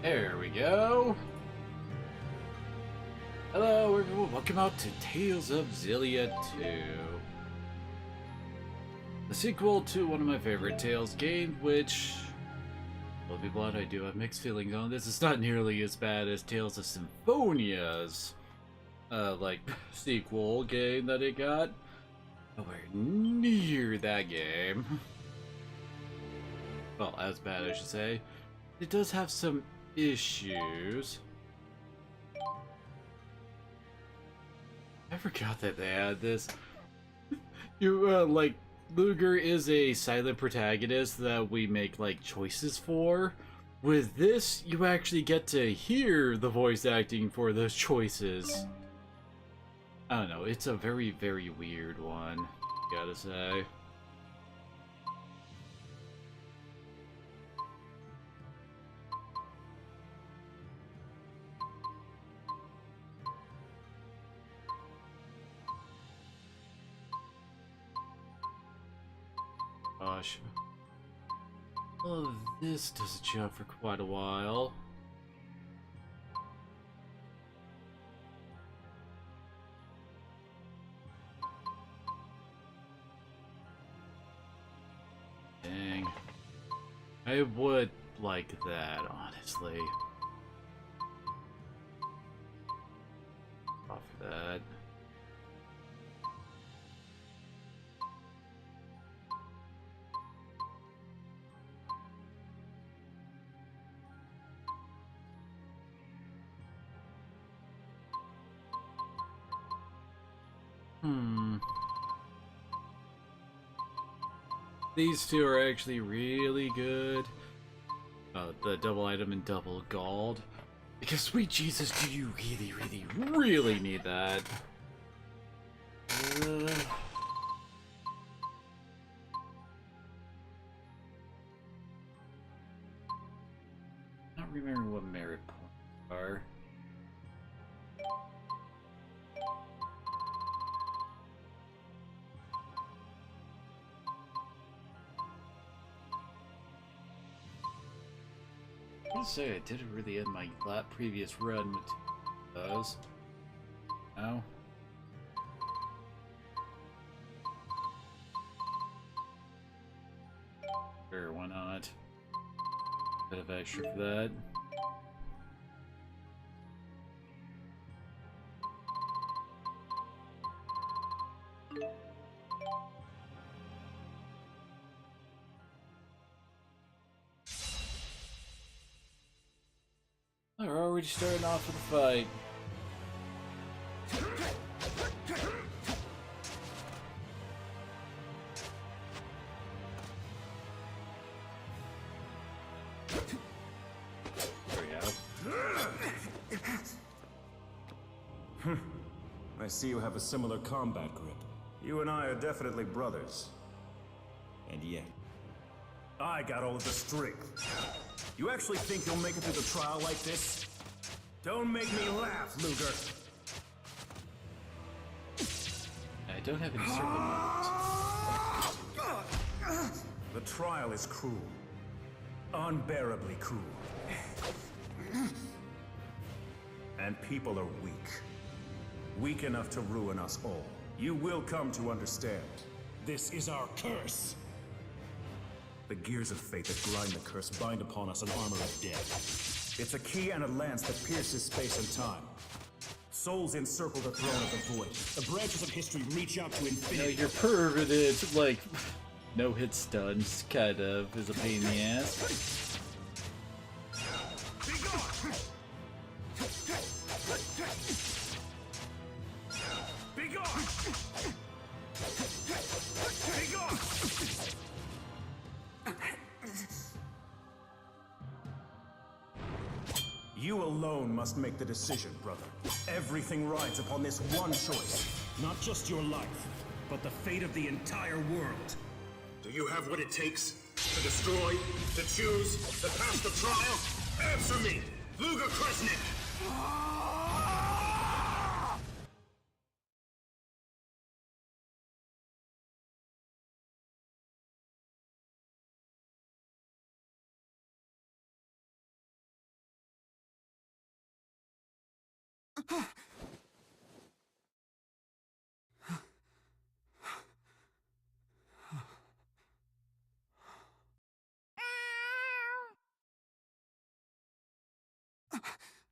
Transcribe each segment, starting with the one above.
There we go. Hello everyone, welcome out to Tales of Xillia 2. The sequel to one of my favorite Tales games, which, well, to be blunt, I do have mixed feelings on this. It's not nearly as bad as Tales of Symphonia's, sequel game that it got. Nowhere near that game. Well, as bad, I should say. It does have some issues. I forgot that they had this. Luger is a silent protagonist that we make, choices for. With this, you actually get to hear the voice acting for those choices. I don't know, it's a very, very weird one, gotta say. Gosh. Well, this does a job for quite a while. Dang. I would like that, honestly. Off that. These two are actually really good. The double item and double gold. Because, sweet Jesus, do you really, really, really need that? Not remembering what merit points are. I want to say I didn't really end my previous run with those. No? Sure, why not? Bit of extra for that. We're already starting off with a fight. There we go. I see you have a similar combat grip. You and I are definitely brothers. And yet, I got all of the strength. You actually think you'll make it through the trial like this? Don't make me laugh, Luger. I don't have any circle moments. The trial is cruel. Unbearably cruel. And people are weak. Weak enough to ruin us all. You will come to understand. This is our curse. The gears of fate that grind the curse bind upon us an armor of death. It's a key and a lance that pierces space and time. Souls encircle the throne of the void. The branches of history reach out to infinity. You're perverted, no-hit stuns, kind of, is a pain in the ass. Be gone! Be gone! Be gone! You alone must make the decision, brother. Everything rides upon this one choice. Not just your life, but the fate of the entire world. Do you have what it takes to destroy, to choose, to pass the trial? Answer me, Luger Kresnik!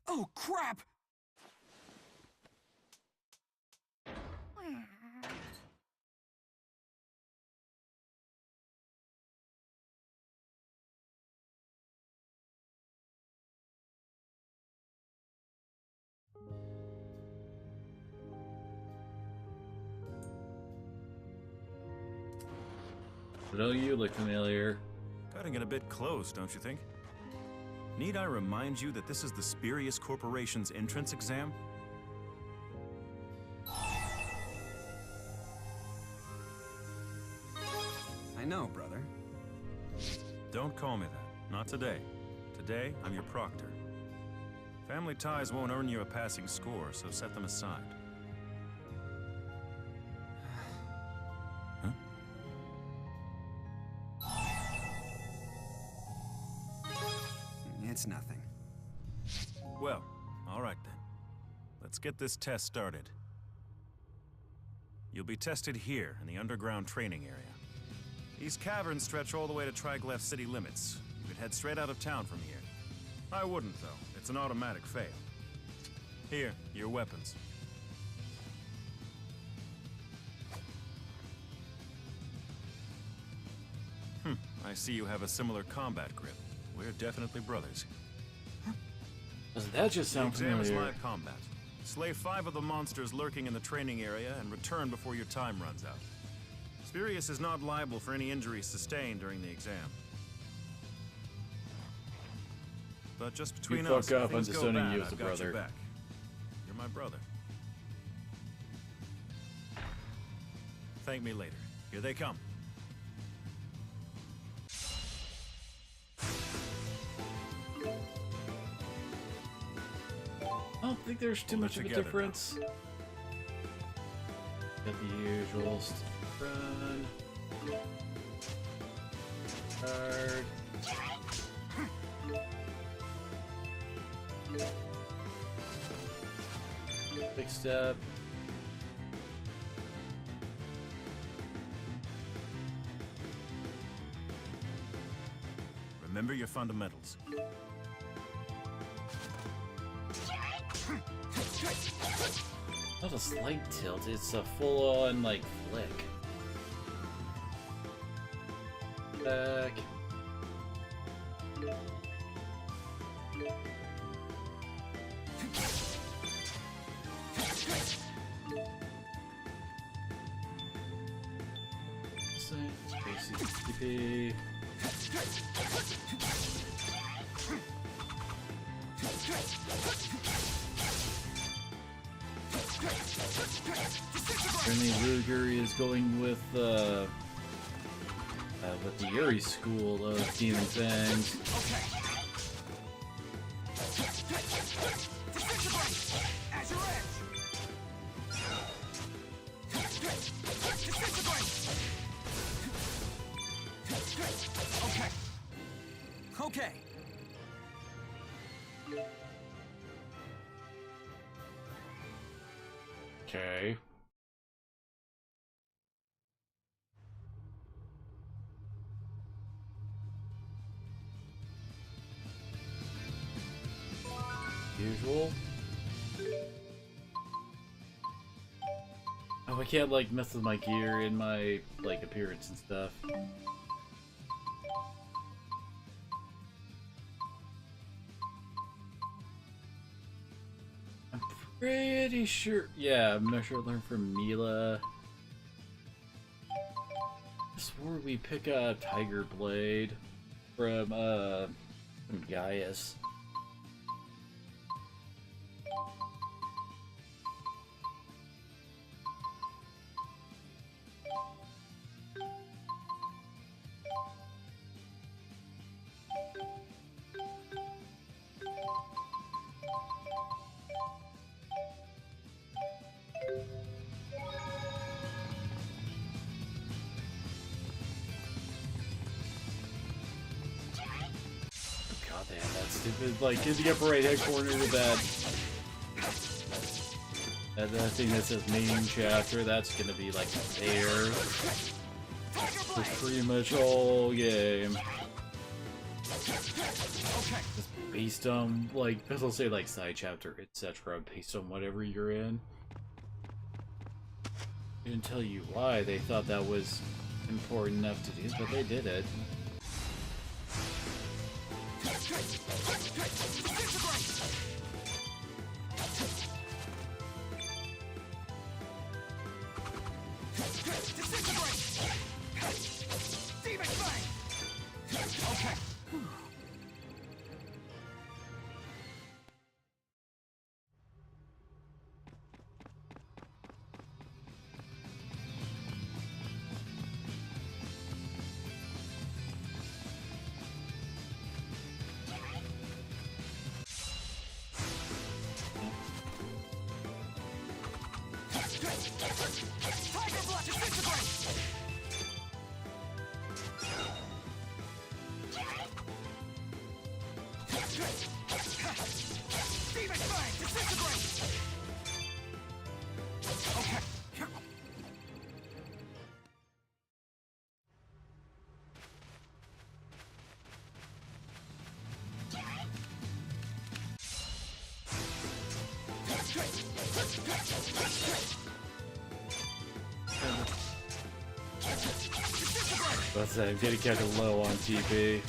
Oh, crap! Don't you look familiar? Cutting it a bit close, don't you think? Need I remind you that this is the Spurious Corporation's entrance exam? I know, brother. Don't call me that. Not today. Today, I'm your proctor. Family ties won't earn you a passing score, so set them aside. Huh? It's nothing. Well, all right then. Let's get this test started. You'll be tested here in the underground training area. These caverns stretch all the way to Triglav city limits. You could head straight out of town from here. I wouldn't, though. It's an automatic fail. Here, your weapons. I see you have a similar combat grip. We're definitely brothers. Doesn't that just sound The exam is familiar? live combat. Slay 5 of the monsters lurking in the training area and return before your time runs out. Spurious is not liable for any injuries sustained during the exam. But just between You us, fuck if up, I'm things go disowning bad, you as a I've got your brother. back. You're my brother. Thank me later. Here they come. I don't think there's too Hold it much of a together, difference. Got the usual run. Card. Big step. Remember your fundamentals. Not a slight tilt, it's a full-on, like, flick. Back. ACTP. Apparently Ruger is going with the Yuri school of Demon Fangs. Okay. Okay. Usual. Oh, I can't like mess with my gear and my like appearance and stuff. I'm pretty sure. Yeah, I'm not sure I learned from Mila. I swore we pick a Tiger Blade from Gaius. God damn, that stupid, like, in the upper right hand corner of the bed. That thing that says main chapter, that's gonna be like there. It's pretty much all game. Just based on, like, it'll say like side chapter, etc. based on whatever you're in. Didn't tell you why they thought that was important enough to do, but they did it. I'm getting kind of low on TP.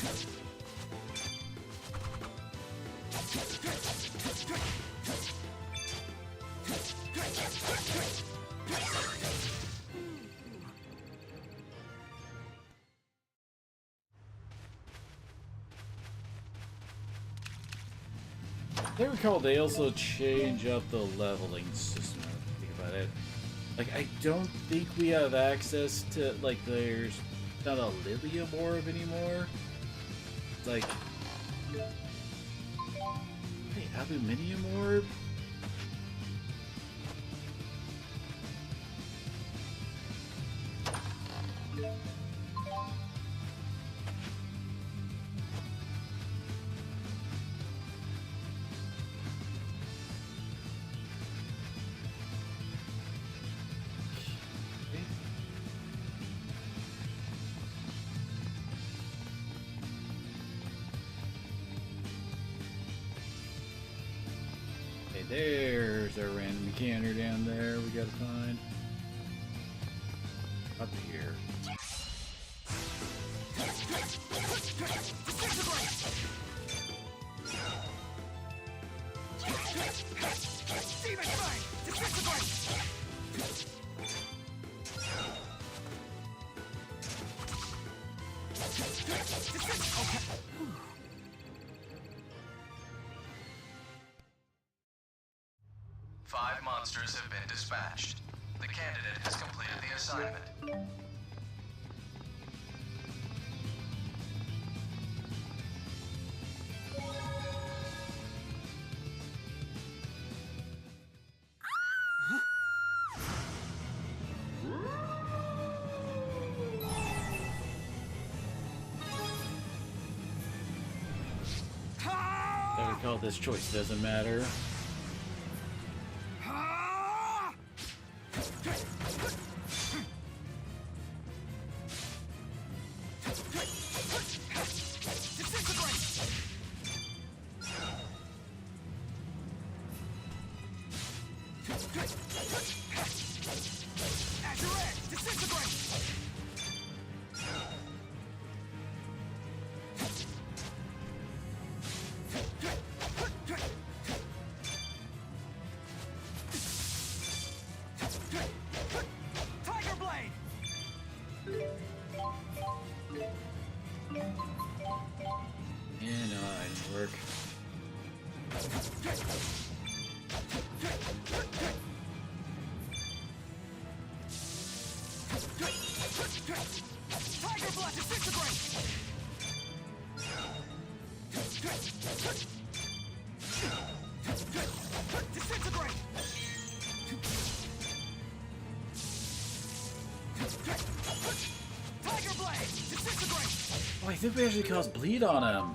I recall they also change up the leveling system. Think about it. Like, I don't think we have access to, like, there's not a Xillia orb anymore. Like, hey, aluminium orb? There's our random mechanic down there we gotta find. Up here. Five monsters have been dispatched. The candidate has completed the assignment. I recall this choice doesn't matter. Work. Tiger blood disintegrate! Disintegrate! Tiger blade! Disintegrate! Oh, I think we actually caused bleed on him.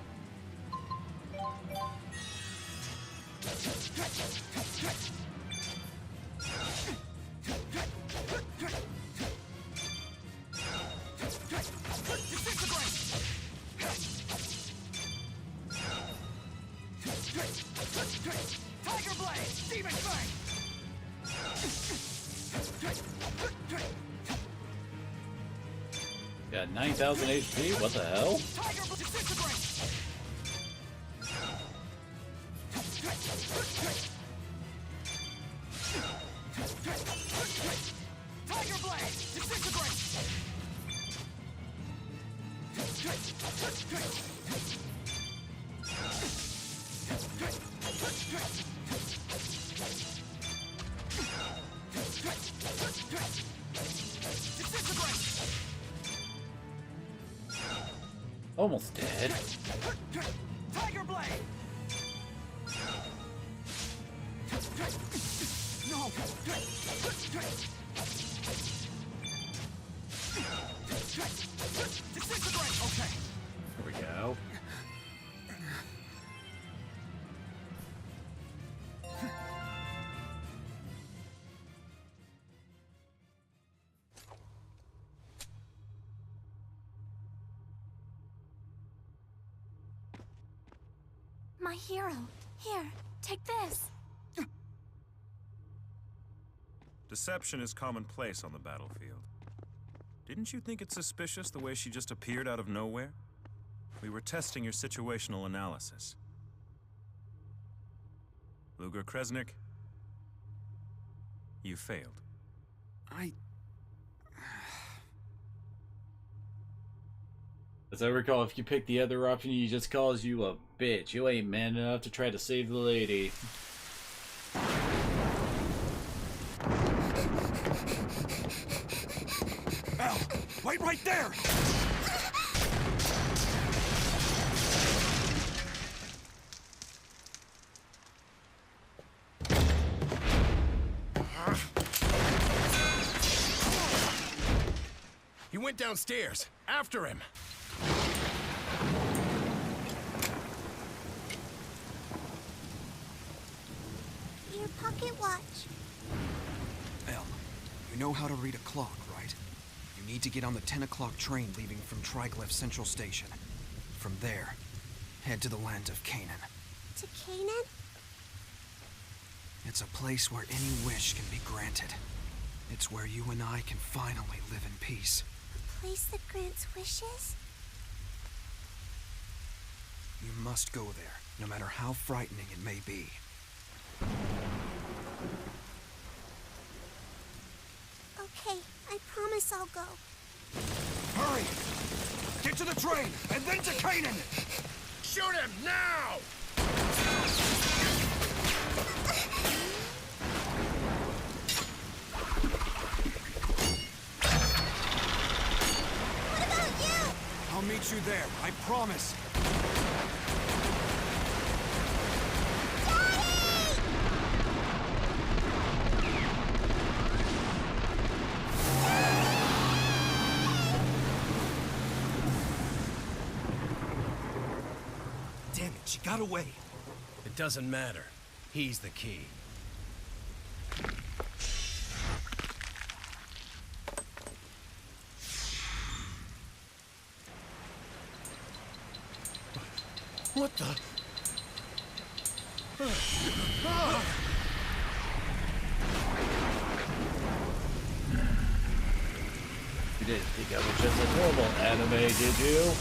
blade! Demon fang! Got 9,000 HP. What the hell? Tiger blade! Disintegrate! Tiger blade! Disintegrate! Disintegrate! Almost dead. Tiger blade! No! Disintegrate! Okay. There we go. My hero. Here, take this. Deception is commonplace on the battlefield. Didn't you think it suspicious the way she just appeared out of nowhere? We were testing your situational analysis. Luger Kresnik, you failed. As I recall, if you pick the other option, he just calls you a bitch. You ain't man enough to try to save the lady. Al, wait right there! He went downstairs. After him. Your pocket watch. Elle, you know how to read a clock, right? You need to get on the 10 o'clock train leaving from Triglyph Central Station. From there, head to the land of Canaan. To Canaan? It's a place where any wish can be granted. It's where you and I can finally live in peace. A place that grants wishes? You must go there, no matter how frightening it may be. Okay, I promise I'll go. Hurry! Get to the train, and then to Canaan! Shoot him now! What about you? I'll meet you there, I promise. Damn it, she got away. It doesn't matter. He's the key. What the? You didn't think I was just a normal anime, did you?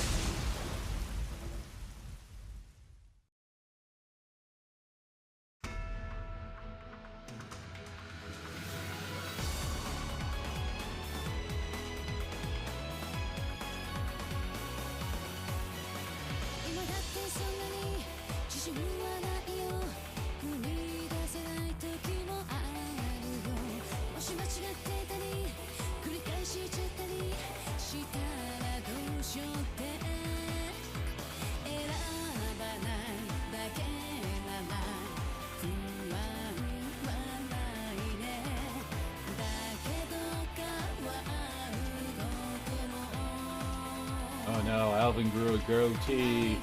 Oh no, Alvin grew a goatee.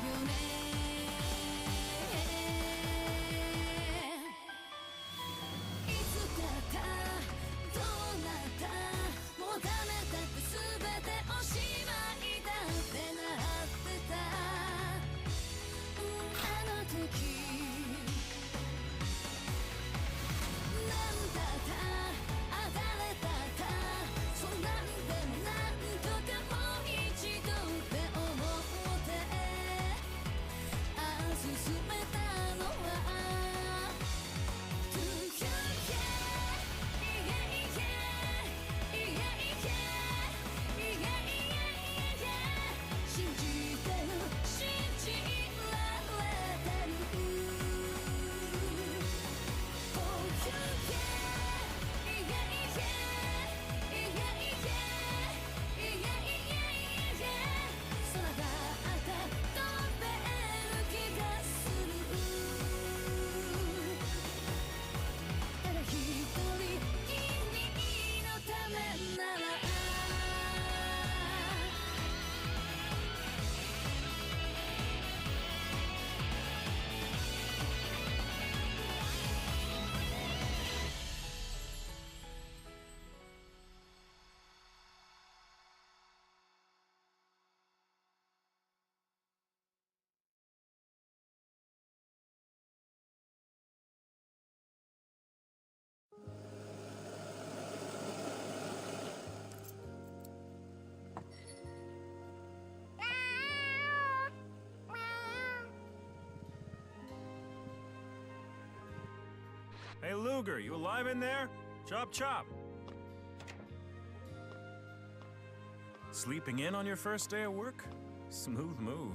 Hey, Luger, you alive in there? Chop chop. Sleeping in on your first day of work? Smooth move.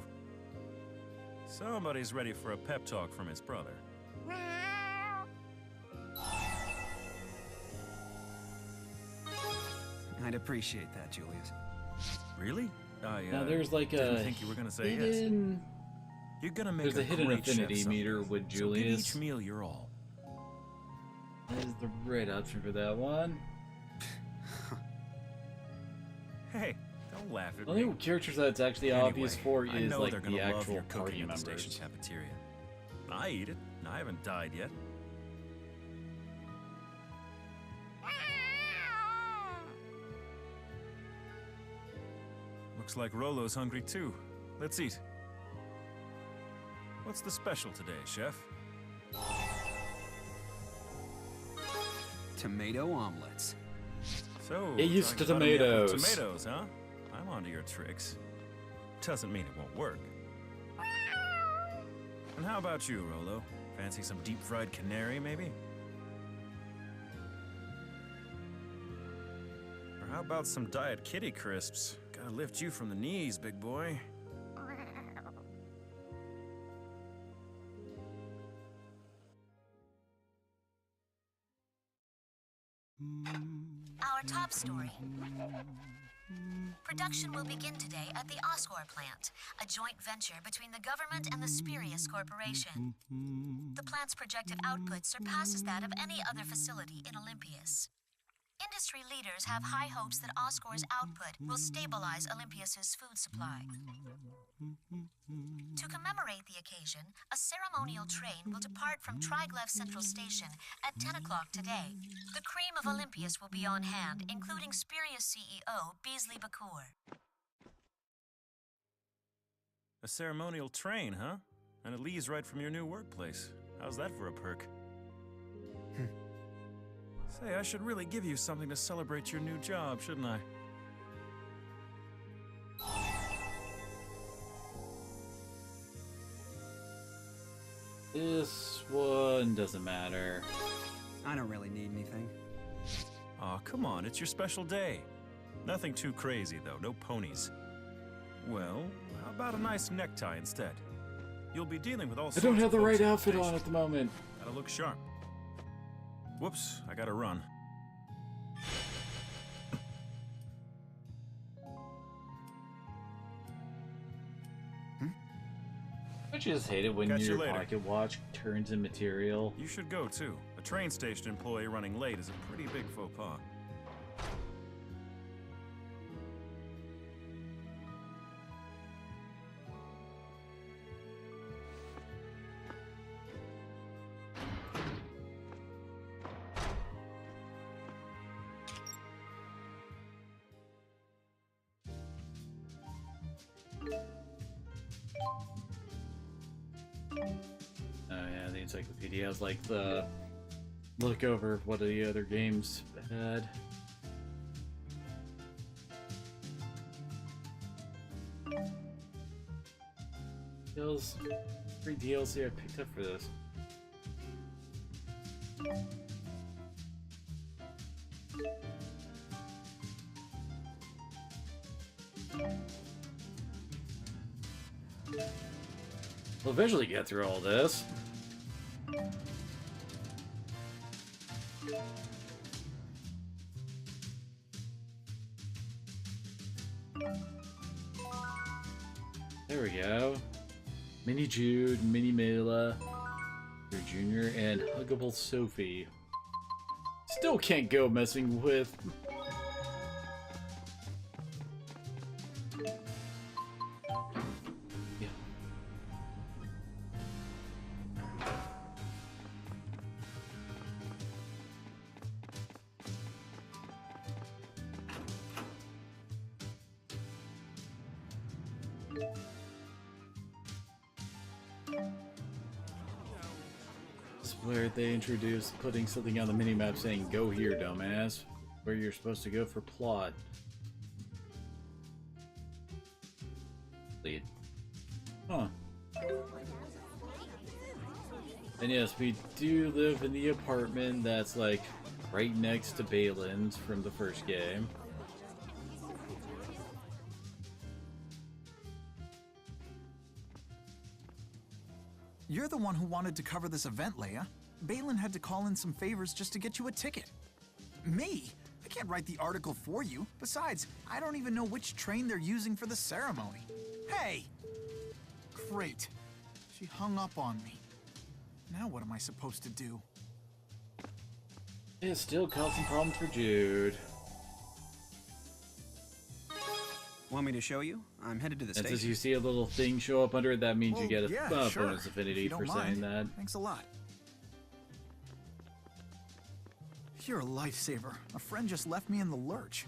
Somebody's ready for a pep talk from his brother. I'd appreciate that, Julius. Really? Now there's like didn't a think you were gonna say yes. hidden... You're gonna make There's a hidden great chef affinity someday. meter with So give Julius. each meal your all. That is the right option for that one. Hey, don't laugh at The me. only characters that's actually Anyway, obvious for I is know like they're the gonna love actual your party cooking at the members. station cafeteria. I eat it. I haven't died yet. Looks like Rolo's hungry too. Let's eat. What's the special today, chef? Tomato omelets. So, Get used trying to butter me up with tomatoes. Tomatoes, huh? I'm onto your tricks. Doesn't mean it won't work. And how about you, Rolo? Fancy some deep-fried canary, maybe? Or how about some Diet Kitty crisps? Gotta lift you from the knees, big boy. Our top story. Production will begin today at the Oscorp plant, a joint venture between the government and the Spurious Corporation. The plant's projected output surpasses that of any other facility in Olympias. Industry leaders have high hopes that Oscorp's output will stabilize Olympias's food supply. To commemorate the occasion, a ceremonial train will depart from Triglev Central Station at 10 o'clock today. The cream of Olympias will be on hand, including Spurious CEO Beasley Bakur. A ceremonial train, huh? And it leaves right from your new workplace. How's that for a perk? Say, I should really give you something to celebrate your new job, shouldn't I? This one doesn't matter. I don't really need anything. Aw, come on, it's your special day. Nothing too crazy, though, no ponies. Well, how about a nice necktie instead? You'll be dealing with all I sorts don't of have the folks right at outfit on station. at the moment. Gotta look sharp. Whoops, I gotta run. I just hate it when Catch you your later. pocket watch turns in material. You should go, too. A train station employee running late is a pretty big faux pas. Oh yeah, the encyclopedia has like the look over what the other games had. Feels free DLC I picked up for this. We'll eventually get through all this. There we go. Mini Jude, Mini Mela, your Junior, and Huggable Sophie. Still can't go messing with. Yeah. It's where they introduced putting something on the minimap saying, "Go here, dumbass," where you're supposed to go for plot. Lead. Huh. And yes, we do live in the apartment that's like right next to Balin's from the first game. You're the one who wanted to cover this event, Leia. Balin had to call in some favors just to get you a ticket. Me? I can't write the article for you. Besides, I don't even know which train they're using for the ceremony. Hey! Great. She hung up on me. Now what am I supposed to do? It's still causing problems for Jude. Want me to show you? I'm headed to the And station. since you see a little thing show up under it, that means you get a yeah, sure. bonus If affinity you don't for saying mind. that. Thanks a lot. You're a lifesaver. A friend just left me in the lurch.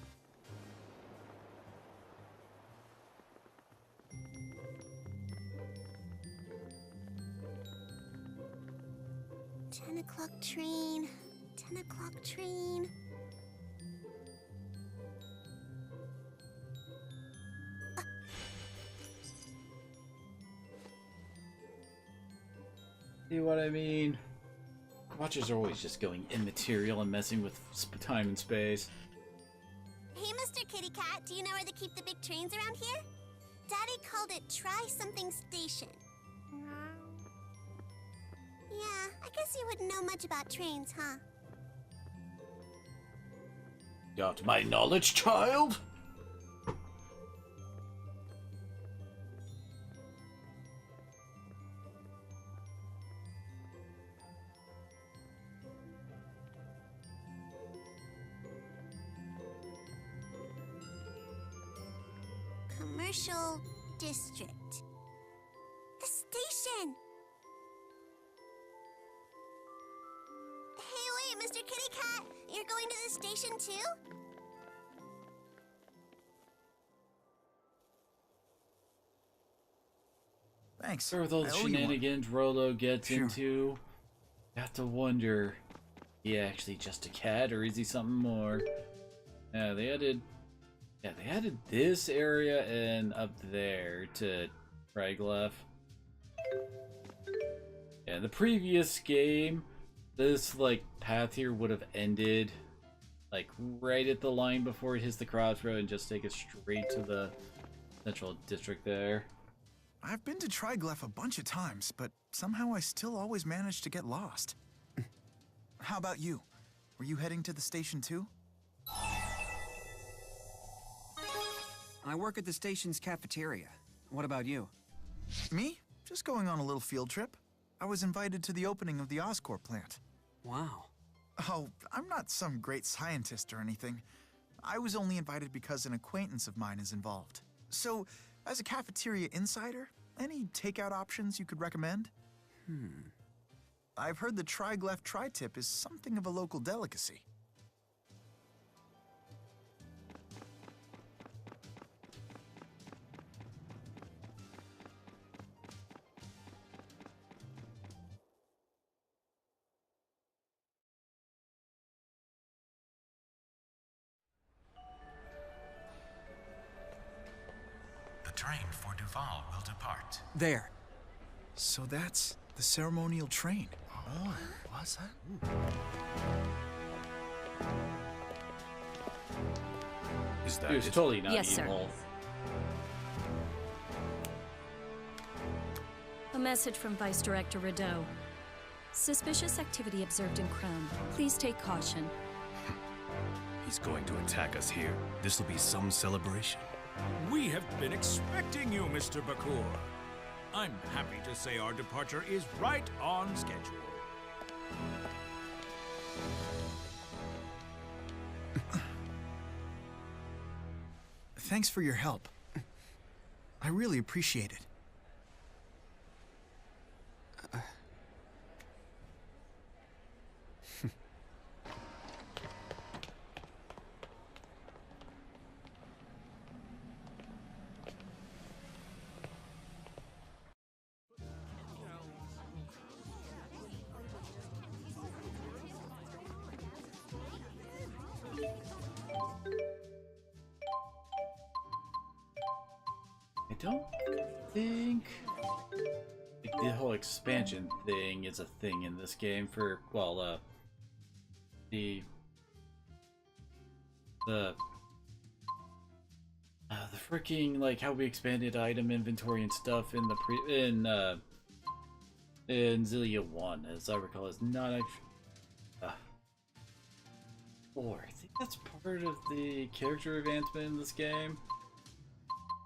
"10 o'clock train. 10 o'clock train." See what I mean? Watchers are always just going immaterial and messing with time and space. Hey, Mr. Kitty Cat, do you know where they keep the big trains around here? Daddy called it Try-Something Station. Yeah, I guess you wouldn't know much about trains, huh? Got my knowledge, child? Commercial District. The station! Hey, wait, Mr. Kitty Cat! You're going to the station too? Thanks. With all the I owe you one. shenanigans Rolo gets Sure. into, you have to wonder, he actually just a cat or is he something more? Yeah, they added this area and up there to Triglav. Yeah, in the previous game, this like path here would have ended like right at the line before it hits the crossroad and just take us straight to the central district there. I've been to Triglav a bunch of times, but somehow I still always manage to get lost. How about you? Were you heading to the station too? I work at the station's cafeteria. What about you? Me? Just going on a little field trip. I was invited to the opening of the Oscorp plant. Wow. Oh, I'm not some great scientist or anything. I was only invited because an acquaintance of mine is involved. So, as a cafeteria insider, any takeout options you could recommend? I've heard the Triglav tri-tip is something of a local delicacy. The train for Duval will depart. There. So that's the ceremonial train. Oh, what's that? Is that He was it? totally not Yes, sir. evil. A message from Vice Director Rideau. Suspicious activity observed in Chrome. Please take caution. He's going to attack us here. This will be some celebration. We have been expecting you, Mr. Bakur. I'm happy to say our departure is right on schedule. Thanks for your help. I really appreciate it. I don't think the the whole expansion thing is a thing in this game for, well, the freaking, like, how we expanded item inventory and stuff in the in Xillia 1, as I recall, is not actually, or I think that's part of the character advancement in this game.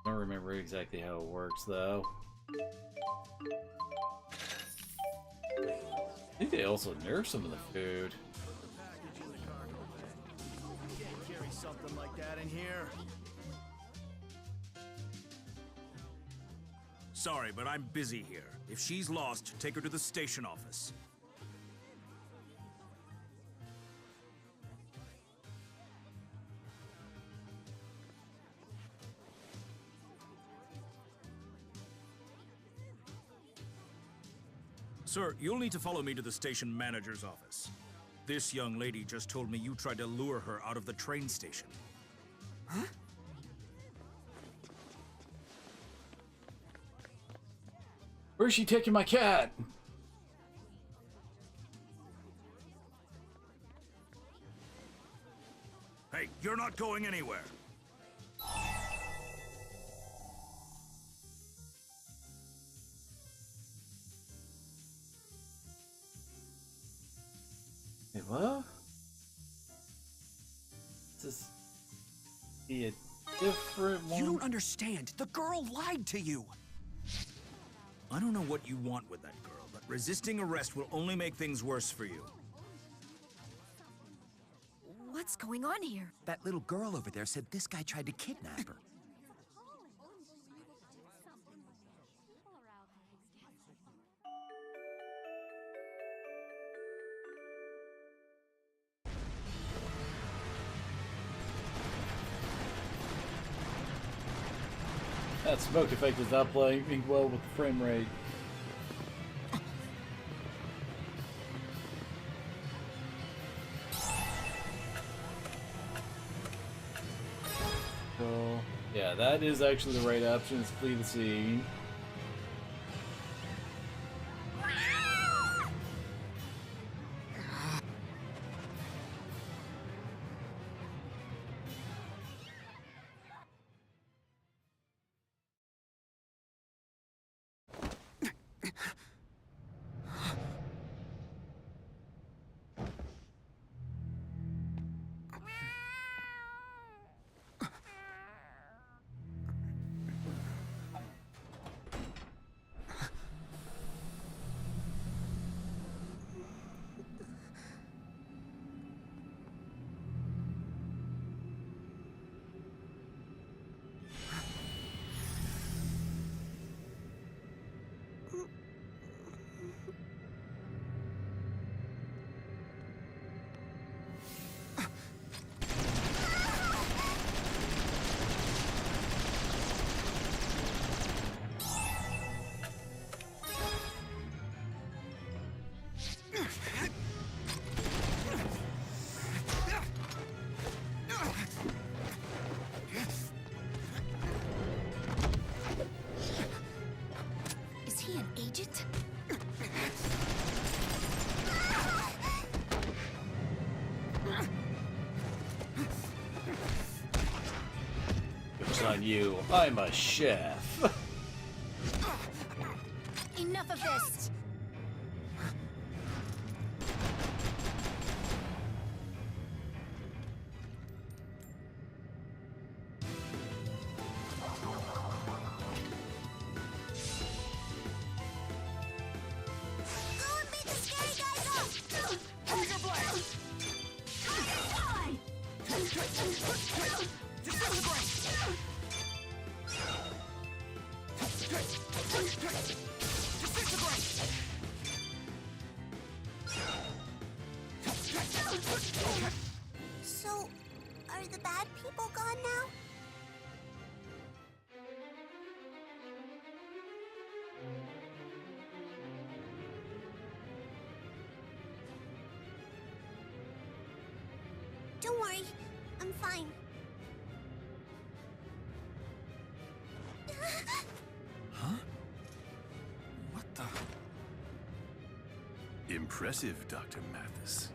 I don't remember exactly how it works, though. I think they also nerf some of the food. Can't carry something like that in here. Sorry, but I'm busy here. If she's lost, take her to the station office. Sir, you'll need to follow me to the station manager's office. This young lady just told me you tried to lure her out of the train station. Huh? Where's she taking my cat? Hey, you're not going anywhere. Hey, what? This be a different one? You don't understand. The girl lied to you. I don't know what you want with that girl, but resisting arrest will only make things worse for you. What's going on here? That little girl over there said this guy tried to kidnap her. That smoke effect is not playing well with the frame rate. So, yeah, that is actually the right option, is flee the scene. Is he an agent? It's on you. I'm a chef. Enough of this! Go and beat the scary guys up! Trigger blade! Disintegrate! So, are the bad people gone now? Don't worry, I'm fine. Huh? What the? Impressive, Dr. Mathis.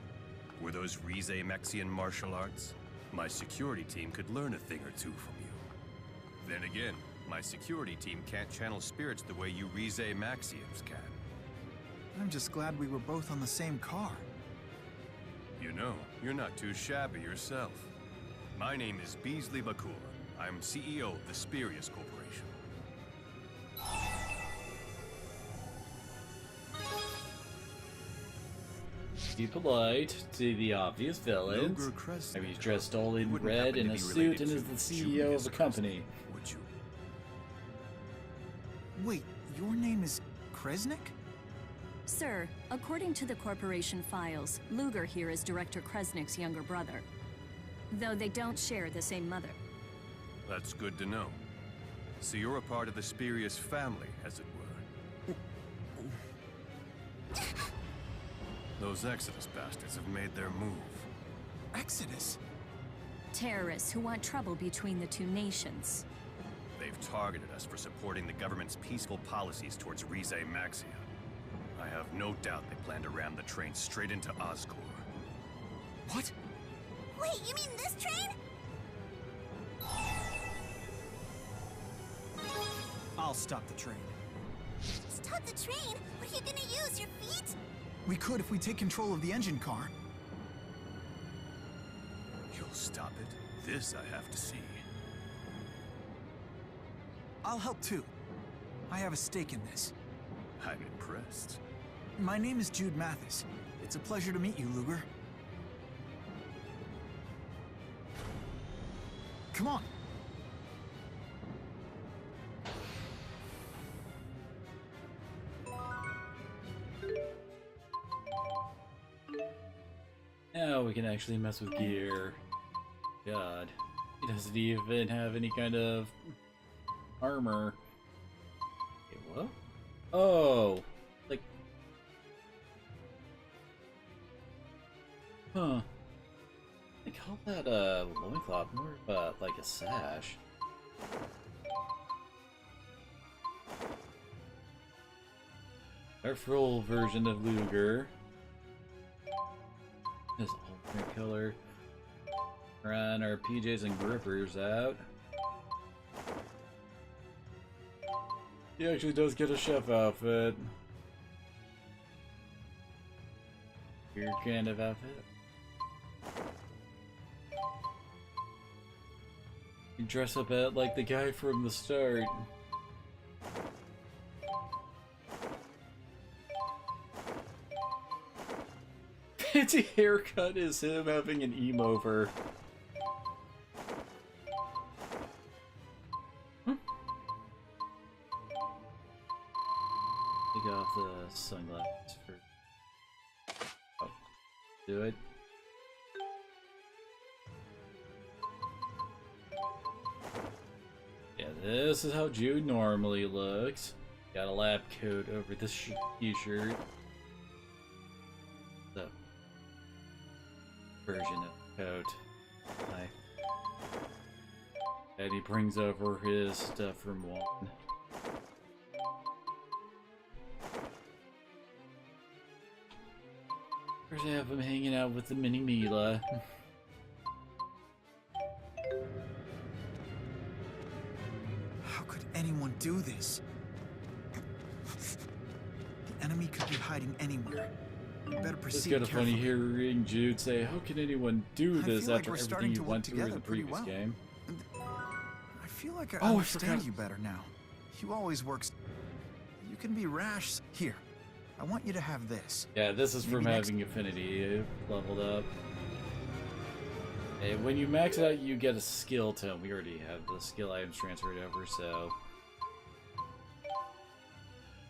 Were those Rize Maxian martial arts? My security team could learn a thing or two from you. Then again, my security team can't channel spirits the way you Rize Maxians can. I'm just glad we were both on the same car. You know, you're not too shabby yourself. My name is Beasley Bakur. I'm CEO of the Spurious Corporation. Be polite to the obvious villains. Maybe he's dressed all in red in a suit and is the CEO of the company. Would you? Wait, your name is Kresnik? Sir, according to the corporation files, Luger here is Director Kresnik's younger brother, though they don't share the same mother. That's good to know. So you're a part of the Spurious family, as it were. Those Exodus bastards have made their move. Exodus? Terrorists who want trouble between the two nations. They've targeted us for supporting the government's peaceful policies towards Rize Maxia. I have no doubt they plan to ram the train straight into Oscorp. What? Wait, you mean this train? I'll stop the train. Stop the train? What are you gonna use, your feet? We could if we take control of the engine car. You'll stop it? This I have to see. I'll help too. I have a stake in this. I'm impressed. My name is Jude Mathis. It's a pleasure to meet you, Luger. Come on. Now we can actually mess with gear. God. He doesn't even have any kind of armor. Okay, what? Oh! Like... Huh. I call that a loincloth, more of like a sash. Our full version of Luger. This alternate color. Run our PJs and grippers out. He actually does get a chef outfit. Weird kind of outfit. You dress up like the guy from the start. Fancy haircut is him having an emo-over. Take off the sunglasses first. Oh, do it. Yeah, this is how Jude normally looks. Got a lab coat over this t-shirt. The version of coat. Hi. And he brings over his stuff from one. First I have him hanging out with the mini Mila. How could anyone do this? The enemy could be hiding anywhere. We better proceed It's kind of funny hearing Jude say, "How can anyone do this after everything you went through in the previous game?" I feel like I understand you better now. You always work. You can be rash. Here, I want you to have this. Yeah, this is from having Affinity leveled up. Hey, when you max out, you get a skill tome. We already have the skill items transferred over, so...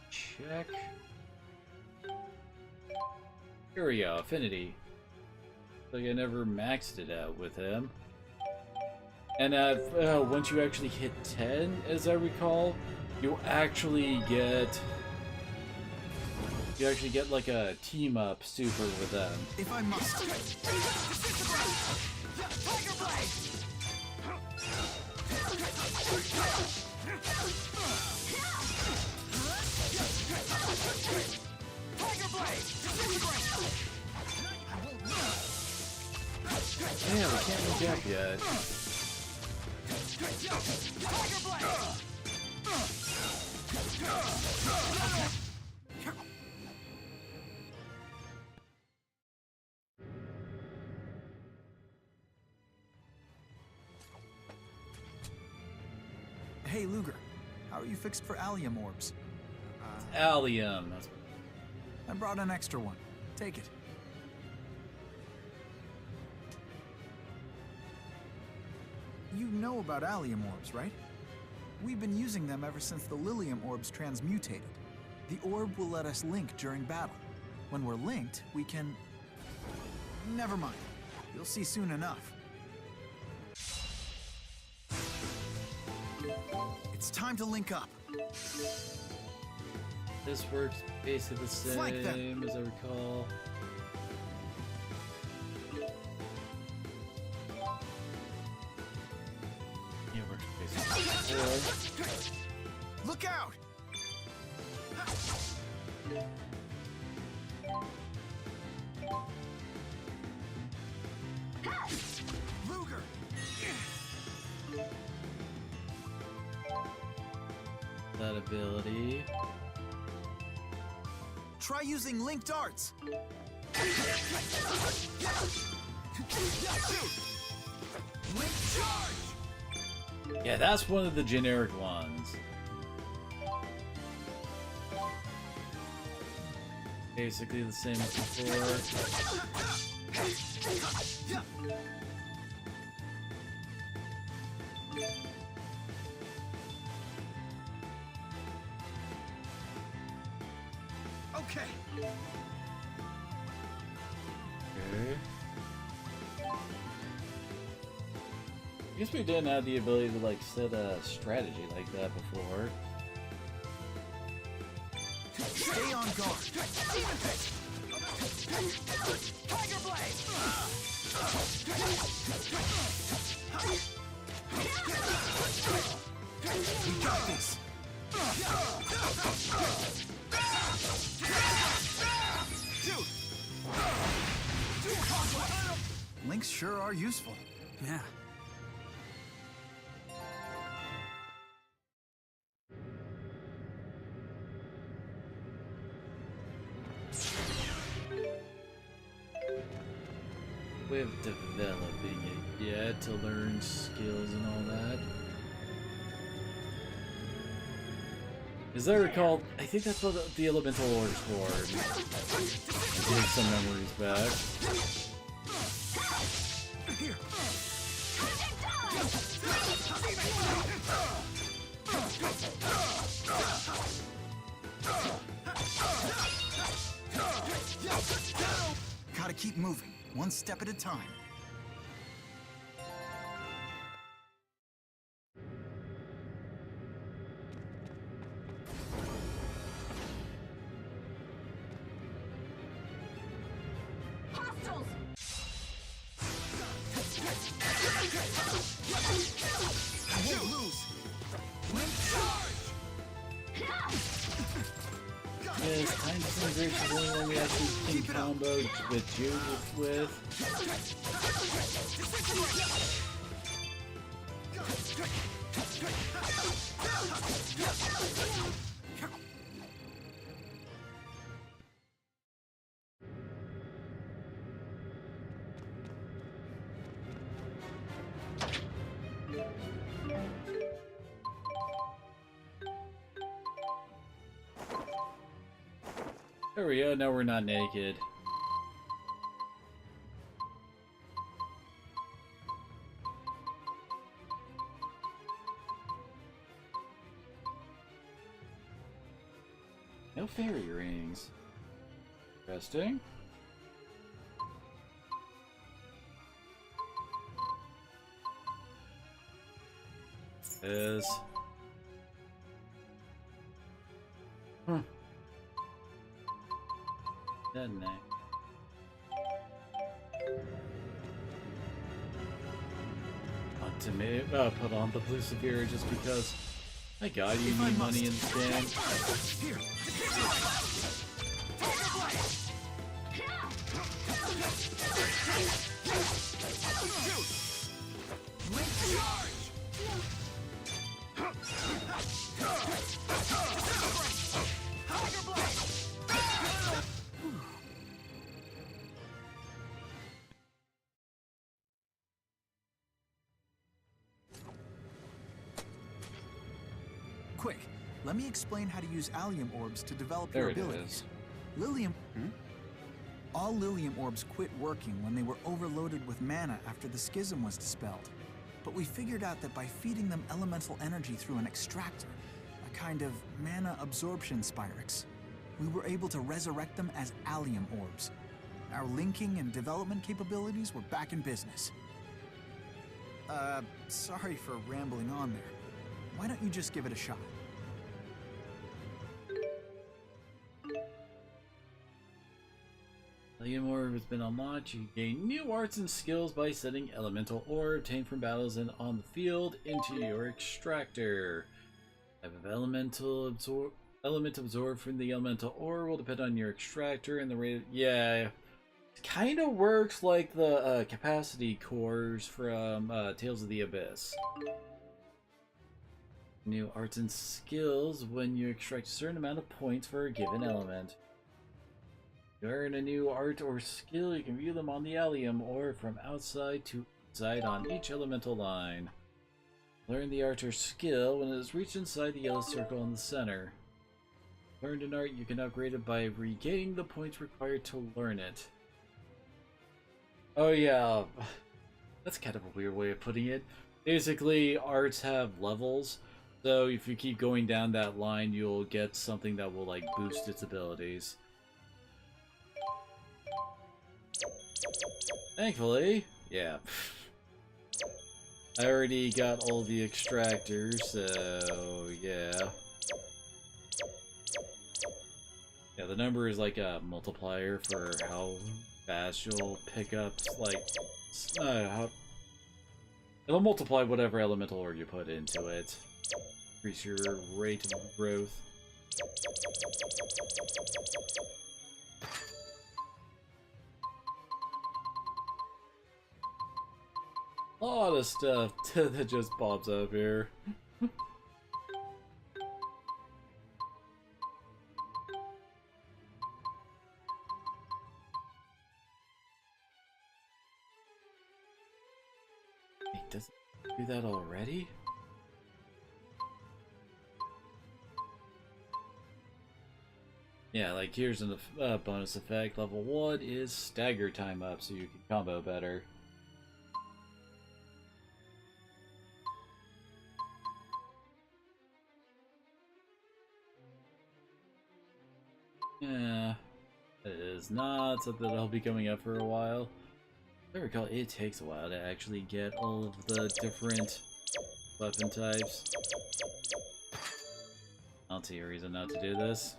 Check. Here we go, Affinity. Like I never maxed it out with him. And once you actually hit 10, as I recall, you actually get like a team up super with them. If I must. Tiger Blade! Yeah, we can't link up yet. Hey, Luger. How are you fixed for allium orbs? Allium. I brought an extra one. Take it. You know about allium orbs, right? We've been using them ever since the lilium orbs transmutated. The orb will let us link during battle. When we're linked, we can... Never mind. You'll see soon enough. It's time to link up. This works basically the same as I recall. Yeah, it works basically before. Look out! Luger! That ability. Try using linked darts. Link charge! Yeah, that's one of the generic ones. Basically the same as before. Okay. Okay. I guess we didn't have the ability to like set a strategy like that before. Stay on guard. Tiger Blade. We got this. Links sure are useful. Yeah. Way of developing it yet to learn skills and all that. As I recall, I think that's what the elemental orders for. Give some memories back. Here. Gotta keep moving, one step at a time. Yeah, it's kind of some great is the only one we actually can combo with you with. There we go, now we're not naked. No fairy rings. Interesting. Is. Doesn't it? To me, put on the blue Severe just because. My God, you need money in this game. Here. quick, let me explain how to use allium orbs to develop There your it abilities. is. Lilium... All Lilium orbs quit working when they were overloaded with mana after the schism was dispelled. But we figured out that by feeding them elemental energy through an extractor, a kind of mana absorption spyrix, we were able to resurrect them as allium orbs. Our linking and development capabilities were back in business. Sorry for rambling on there. Why don't you just give it a shot? Allium Orb has been unlocked. You gain new arts and skills by setting Elemental Orb obtained from battles and on the field into your extractor. Type of element absorbed from the Elemental Orb will depend on your extractor and the rate of... Yeah, it kind of works like the capacity cores from Tales of the Abyss. New arts and skills when you extract a certain amount of points for a given element. You earn a new art or skill, you can view them on the allium or from outside to inside on each elemental line. Learn the art or skill when it is reached inside the yellow circle in the center. Learned an art, you can upgrade it by regaining the points required to learn it. Oh yeah, that's kind of a weird way of putting it. Basically, arts have levels, so if you keep going down that line, you'll get something that will like boost its abilities. Thankfully, yeah. I already got all the extractors, so yeah. Yeah, the number is like a multiplier for how fast you'll pick up, like, it'll multiply whatever elemental orb you put into it. Increase your rate of growth. A lot of stuff that just pops up here. Wait, does it do that already? Yeah, like here's a bonus effect. Level 1 is stagger time up so you can combo better. Yeah, it is not something that'll be coming up for a while. If I recall, it takes a while to actually get all of the different weapon types. I don't see a reason not to do this.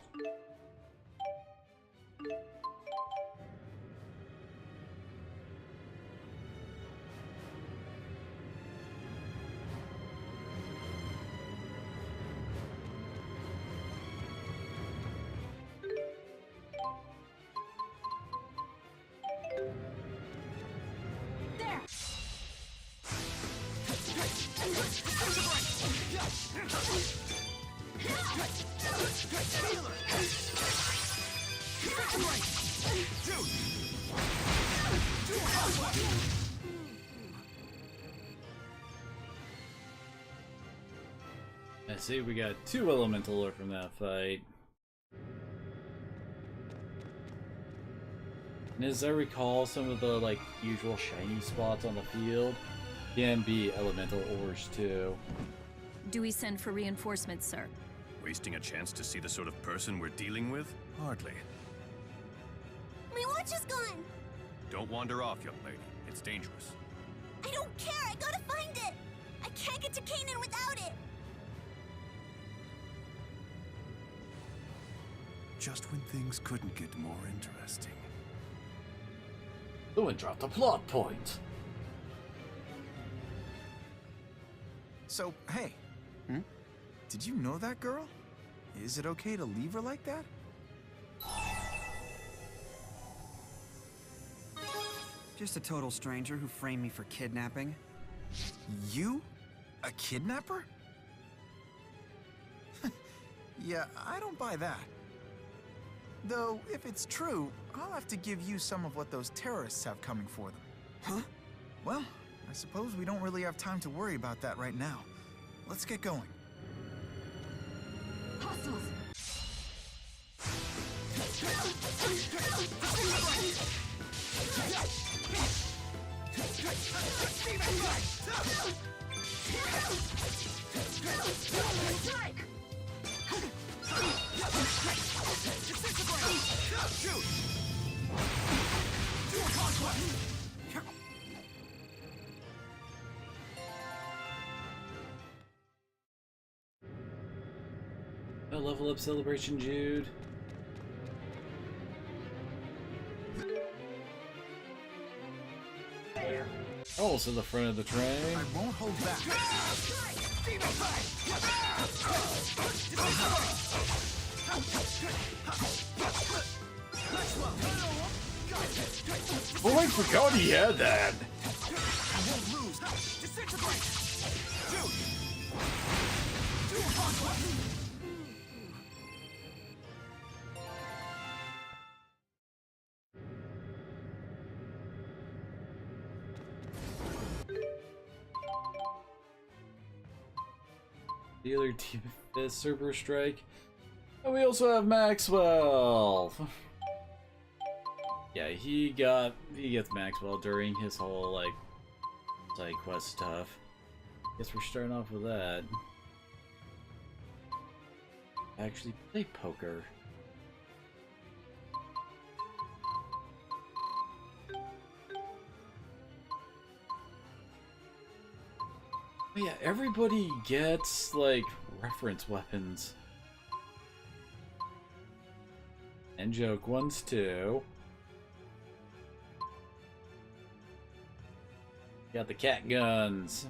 I see we got 2 elemental lore from that fight. And as I recall, some of the like usual shiny spots on the field can be elemental ores too. Do we send for reinforcements, sir? Wasting a chance to see the sort of person we're dealing with? Hardly. My watch is gone! Don't wander off, young lady. It's dangerous. I don't care! I gotta find it! I can't get to Canaan without it! Just when things couldn't get more interesting. Someone dropped a plot point! So, hey. Did you know that girl? Is it okay to leave her like that? Just a total stranger who framed me for kidnapping. You? A kidnapper? Yeah, I don't buy that. Though, if it's true, I'll have to give you some of what those terrorists have coming for them. Huh? Well, I suppose we don't really have time to worry about that right now. Let's get going. A level up celebration, Jude. Also the front of the train. I won't hold back. Oh, I forgot he had that. I won't lose. Disintegrate. The other team is Cerber Strike. And we also have Maxwell. Yeah, he gets Maxwell during his whole like side quest stuff. Guess we're starting off with that. Actually play poker. Oh yeah, everybody gets like reference weapons. And joke ones too. Got the cat guns.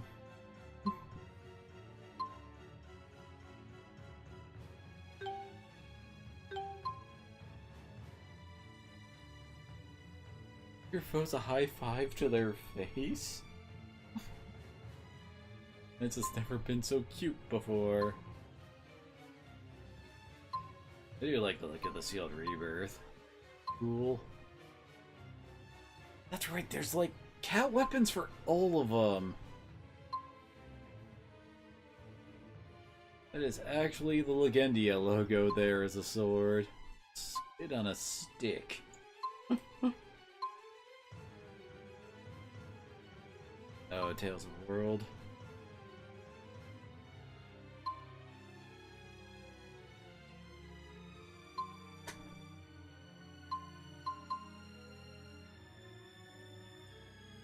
Your foe's a high five to their face? This has never been so cute before. I do like the look of the Sealed Rebirth. Cool. That's right, there's like cat weapons for all of them. That is actually the Legendia logo there as a sword. Spit on a stick. Oh, Tales of the World.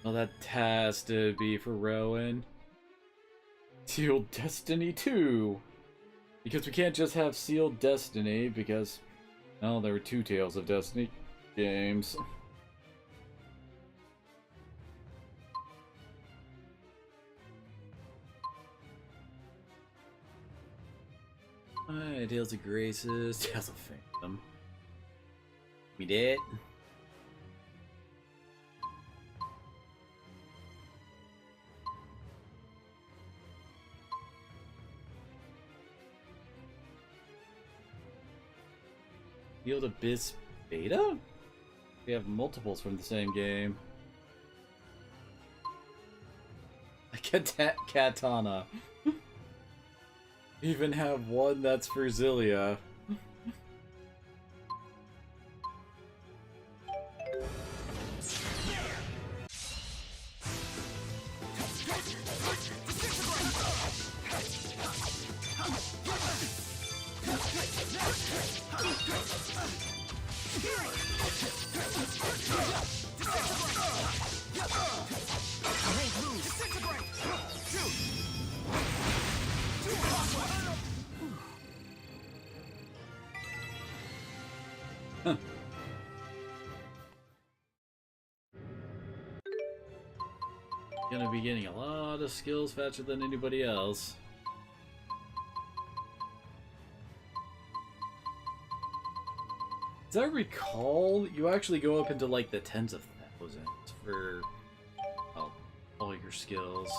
Well, that has to be for Rowan. Sealed Destiny 2! Because we can't just have Sealed Destiny, because, well, there were two Tales of Destiny games. Alright, Tales of Graces, Tales of Phantom. We did. Sealed Abyss Beta? We have multiples from the same game. A katana. Even have one that's for Xillia. Huh. Gonna be getting a lot of skills faster than anybody else. As I recall, you actually go up into like the tens of thousands for all your skills.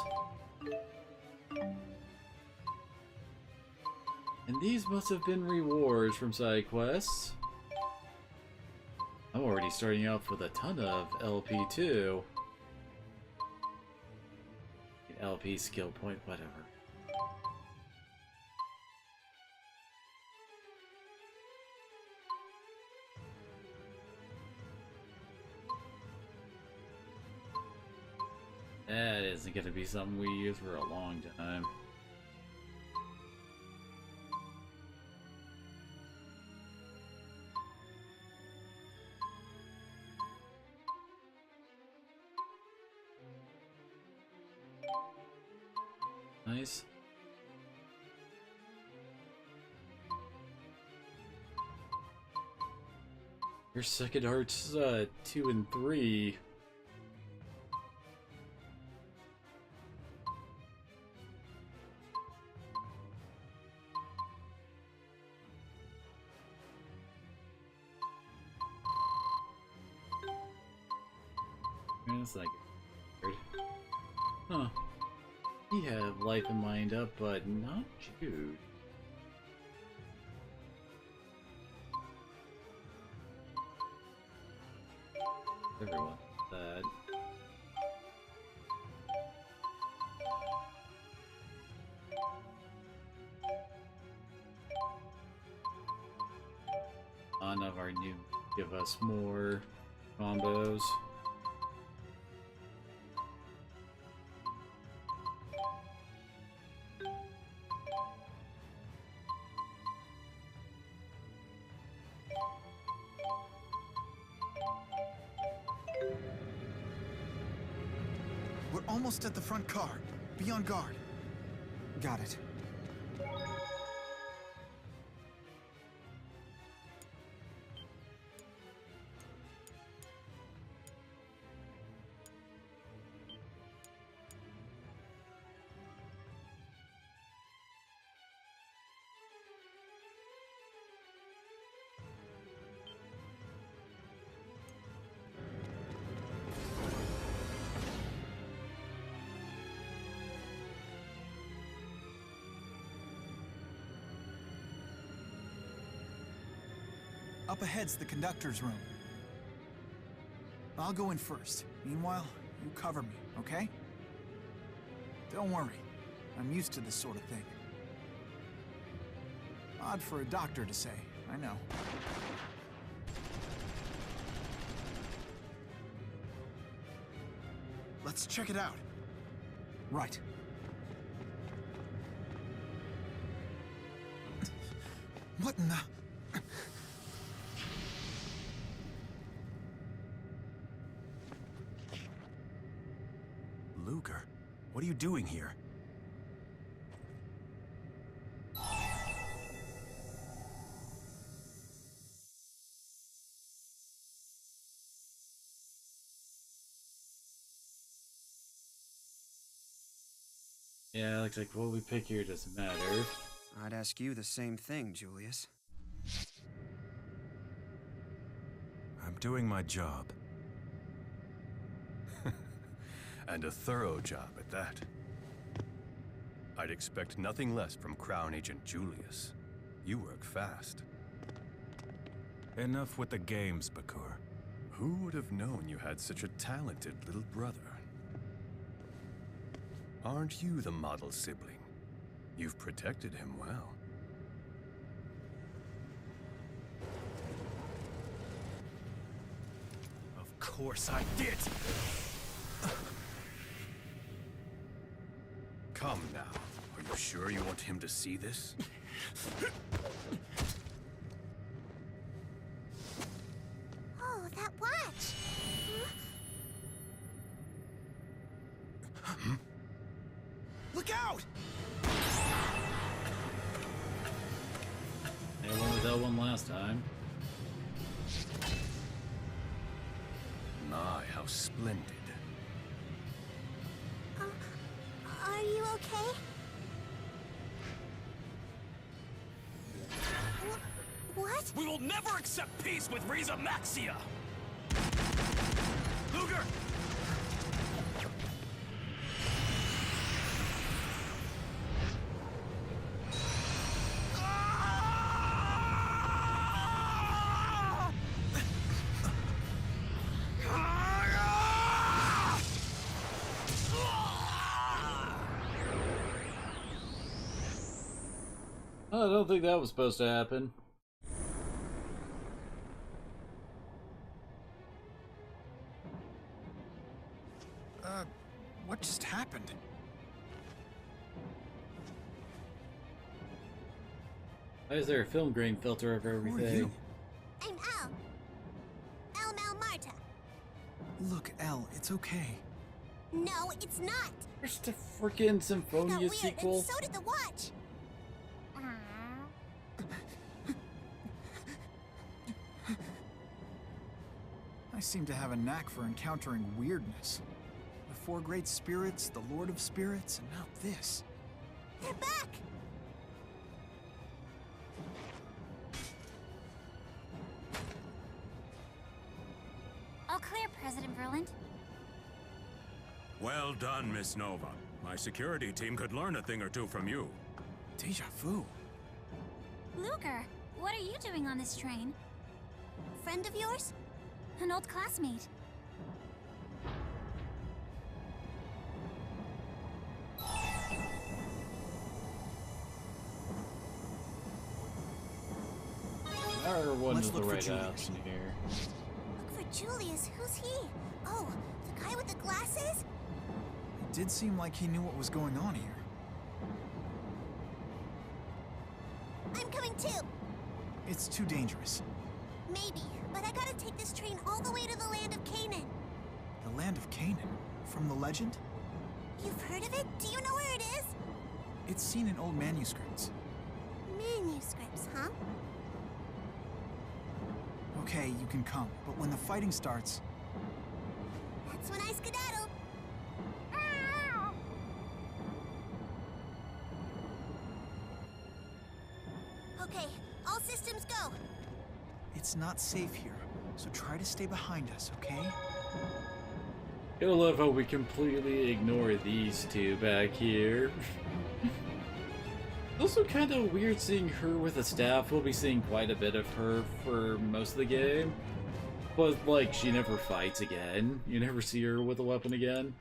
And these must have been rewards from side quests. I'm already starting out with a ton of LP too. LP skill point, whatever. That isn't gonna be something we use for a long time. Nice. Your second heart's 2 and 3. That's not good. Huh. He had life in lined up, but not Jude. Everyone that. None of our new give us more combos. We're almost at the front car. Be on guard. Got it. Up ahead's the conductor's room. I'll go in first. Meanwhile, you cover me, okay? Don't worry. I'm used to this sort of thing. Odd for a doctor to say, I know. Let's check it out. Right. What in the... Luger, what are you doing here? Yeah, looks like what we pick here doesn't matter. I'd ask you the same thing, Julius. I'm doing my job. And a thorough job at that. I'd expect nothing less from Crown Agent Julius. You work fast. Enough with the games, Bakur. Who would have known you had such a talented little brother? Aren't you the model sibling? You've protected him well. Of course I did! Come now. Are you sure you want him to see this? Oh, that watch! Huh? Look out! I won with that one last time. My, how splendid. Are you okay? What? We will never accept peace with Riza Maxia! Luger! I don't think that was supposed to happen. What just happened? Why is there a film grain filter over Who are everything? you? I'm Elle. Elle Mel Marta. Look, Elle, it's okay. No, it's not. There's the freaking Got Symphonia weird, sequel. and so did the watch. I seem to have a knack for encountering weirdness. The four great spirits, the Lord of Spirits, and now this. They're back. All clear, President Verland. Well done, Miss Nova. My security team could learn a thing or two from you. Deja vu. Luger, what are you doing on this train? Friend of yours? An old classmate. Our one Let's is the look for right Julius. option here. Look for Julius. Who's he? Oh, the guy with the glasses? It did seem like he knew what was going on here. I'm coming too. It's too dangerous. Maybe, but I gotta take this train all the way to the land of Canaan. The land of Canaan? From the legend? You've heard of it? Do you know where it is? It's seen in old manuscripts. Manuscripts, huh? Okay, you can come, but when the fighting starts... That's when I skedaddle. Okay, all systems go. It's not safe here, so try to stay behind us, okay? I love how we completely ignore these two back here. Also kind of weird seeing her with a staff. We'll be seeing quite a bit of her for most of the game. But, like, she never fights again. You never see her with a weapon again.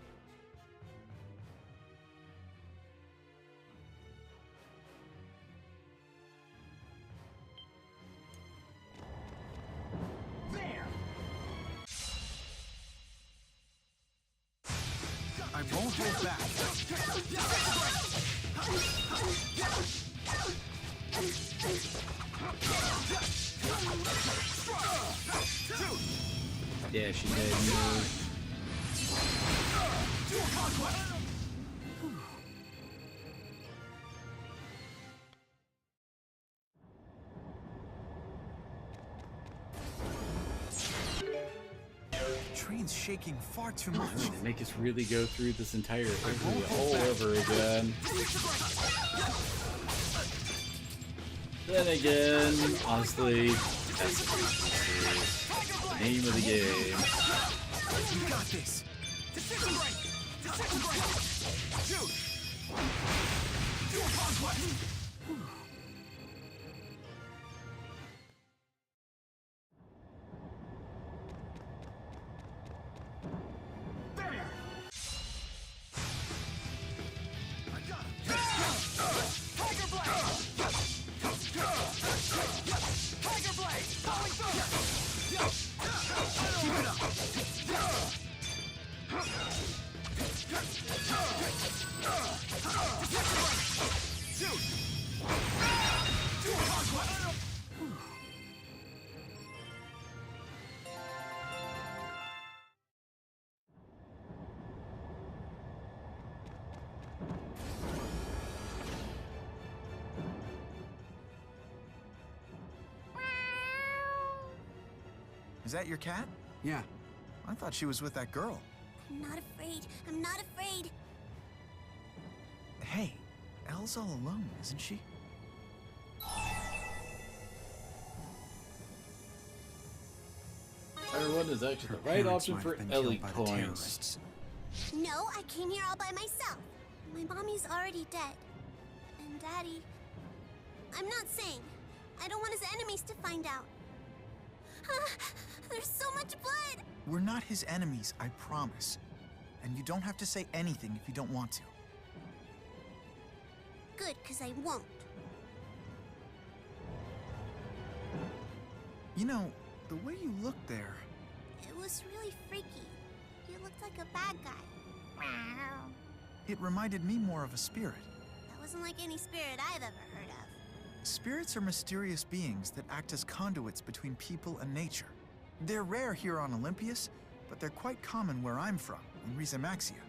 I won't hold back. Yeah, she did. The train's shaking far too much. They make us really go through this entire area all over again. Then again, honestly, that's the name of the game. You got this. Disintegrate! Disintegrate! Shoot! Dual conquest! There! I got him! Tiger Blade! Tiger Blade! Falling through! Keep it up! Is that your cat? Yeah. I thought she was with that girl. I'm not afraid. I'm not afraid. Hey, Elle's all alone, isn't she? Everyone is actually Her the right parents option might for have been Ellie killed by the coins. terrorists. No, I came here all by myself. My mommy's already dead. And Daddy... I'm not saying. I don't want his enemies to find out. There's so much blood! We're not his enemies, I promise. And you don't have to say anything if you don't want to. Good, because I won't. You know, the way you look there... It was really freaky. You looked like a bad guy. It reminded me more of a spirit. That wasn't like any spirit I've ever heard of. Spirits are mysterious beings that act as conduits between people and nature. They're rare here on Olympius, but they're quite common where I'm from, in Rizamaxia.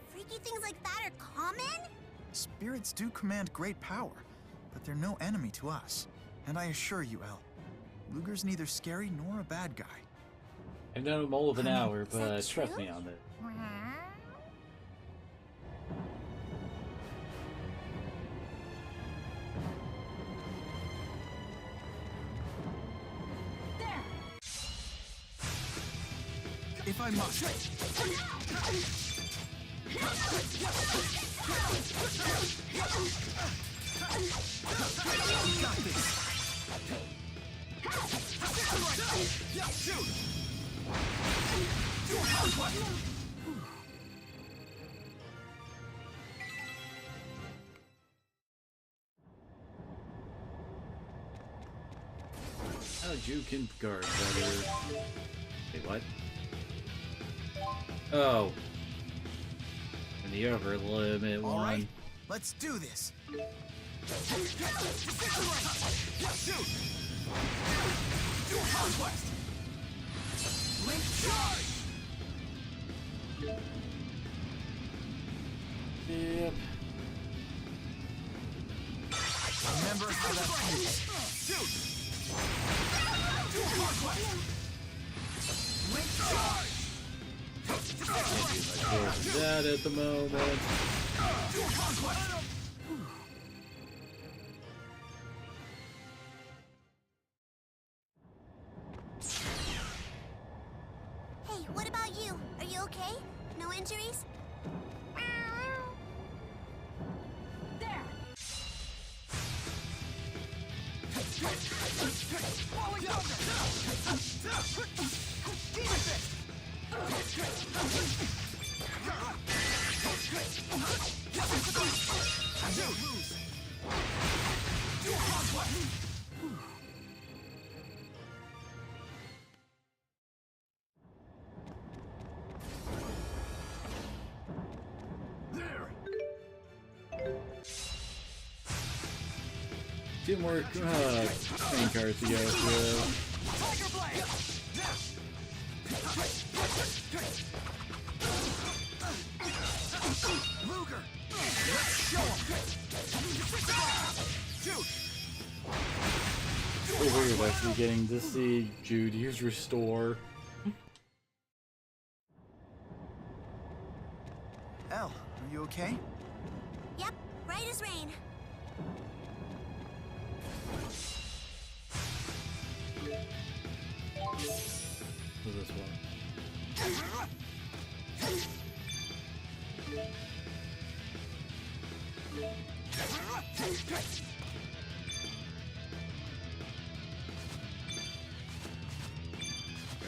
Freaky things like that are common? Spirits do command great power, but they're no enemy to us. And I assure you, El, Luger's neither scary nor a bad guy. I've known him all of an hour, that but trust true? me on it. If I must. Got this. How'd you can guard better? Wait, what? Oh. And the upper limit All one. right, let's do this. Link charge! Yep. Remember how that feels. Shoot! Link charge! Can't do much more than that at the moment. Hey, what about you? Are you okay? No injuries? There! Two more main cards to go through. Luger! Let's show him! Shoot! So weird actually getting to see Jude use Restore. El, are you okay? Yep, right as rain. What's this one?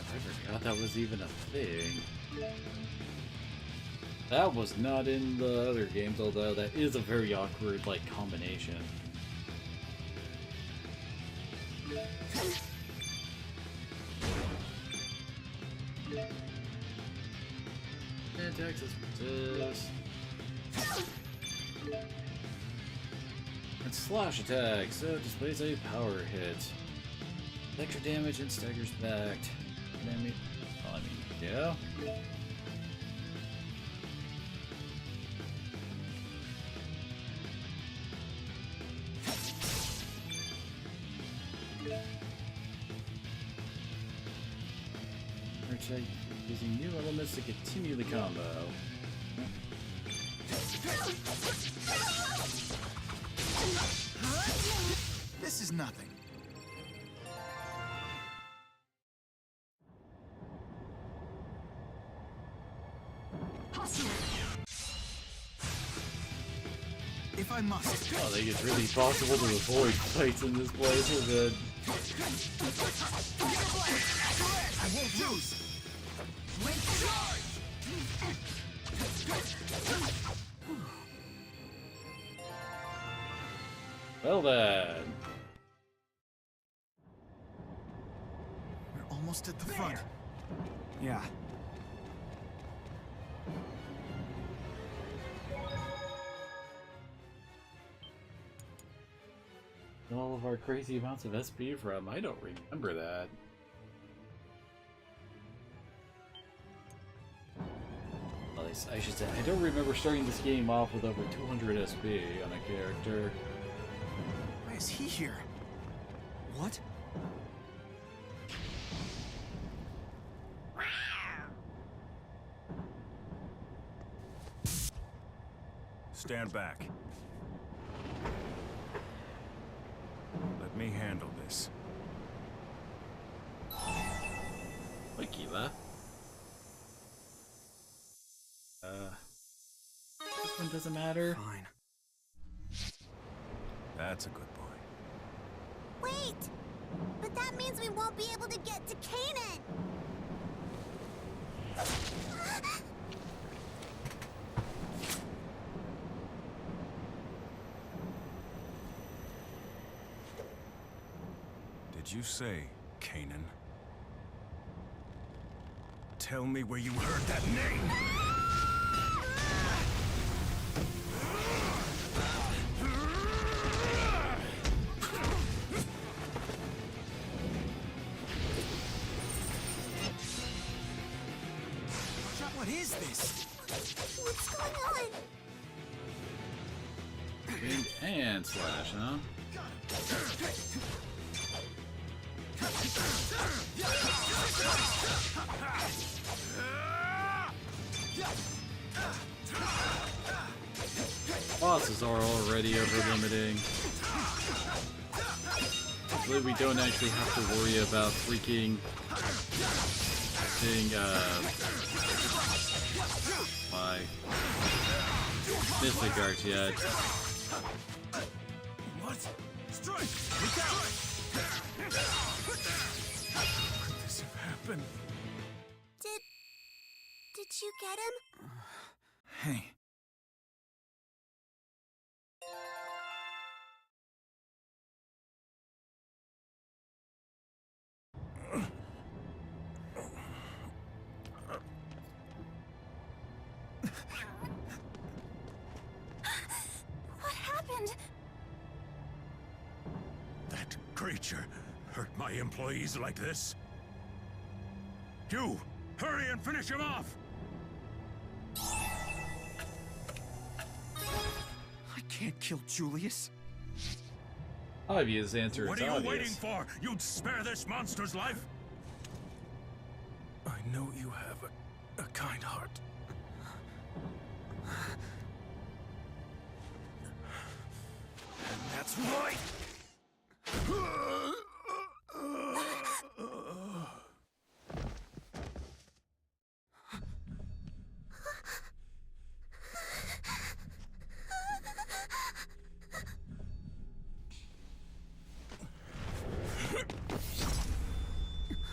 I forgot that was even a thing. That was not in the other games, although that is a very awkward, like, combination. And Texas resist. And slash attack, so it displays a power hit. Extra damage and staggers back. Well, I mean, yeah. Check using new elements to continue the combo. This is nothing. If I must. I think it's really possible to avoid fights in this place with it. I won't lose! Link charge! Well then. We're almost at the front. Yeah. all of our crazy amounts of SP from? I don't remember that. At least I should say, I don't remember starting this game off with over 200 SP on a character. Why is he here? What? Stand back. Let me handle this. Xillia. This one doesn't matter. Fine. That's a good boy. Wait! But that means we won't be able to get to Canaan! Did you say Canaan? Tell me where you heard that name! What is this? What's going on? Wind and slash, huh? Bosses are already over limiting. Hopefully we don't actually have to worry about freaking getting my mythic art yet. What? Strike! Look out! How could this have happened? Did you get him? Hey. What happened? That creature hurt my employees like this? You! Hurry and finish him off! I can't kill Julius. Obvious answer is What are you obvious. waiting for? You'd spare this monster's life? I know you have a kind heart. And that's right!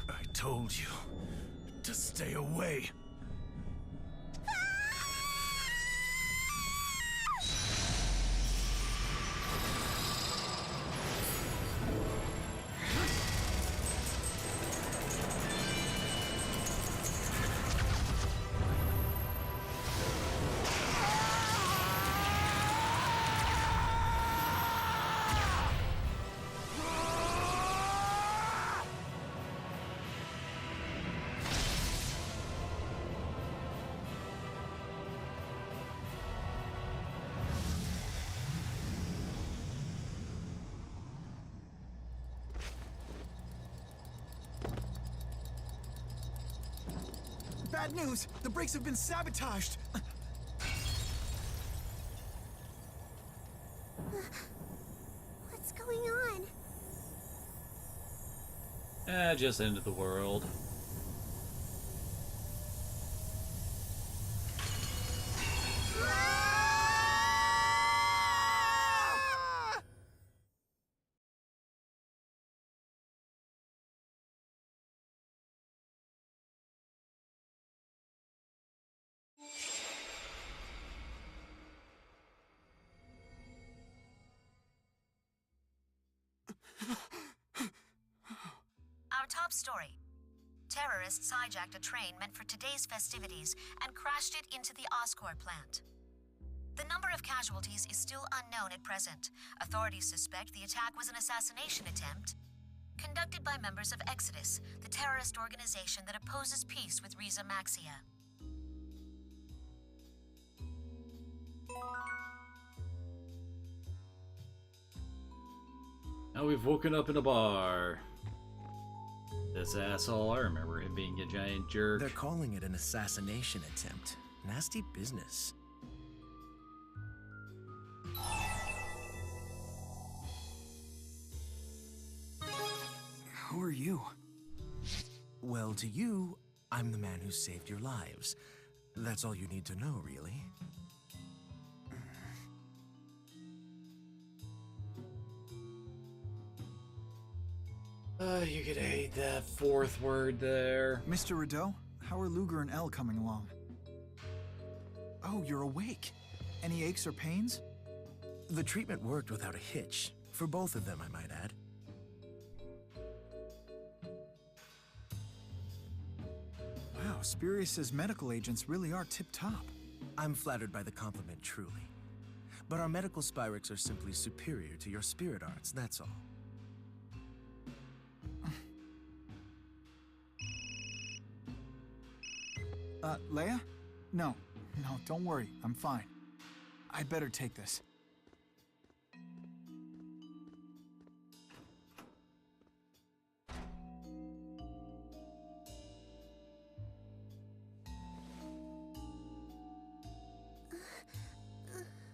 I told you to stay away. Bad news! The brakes have been sabotaged! What's going on? Just end of the world. Our top story. Terrorists hijacked a train meant for today's festivities and crashed it into the Oscorp plant. The number of casualties casualties is still unknown at present. Authorities suspect the attack was an assassination attempt conducted by members of Exodus, the terrorist organization that opposes peace with Riza Maxia. Now we've woken up in a bar. This asshole, I remember him being a giant jerk. They're calling it an assassination attempt. Nasty business. Who are you? Well, to you, I'm the man who saved your lives. That's all you need to know, really. You could hate that fourth word there. Mr. Rideau, how are Luger and Elle coming along? Oh, you're awake. Any aches or pains? The treatment worked without a hitch. For both of them, I might add. Wow, Spurious's medical agents really are tip-top. I'm flattered by the compliment, truly. But our medical Spyrex are simply superior to your spirit arts, that's all. Leia? No, don't worry, I'm fine. I'd better take this.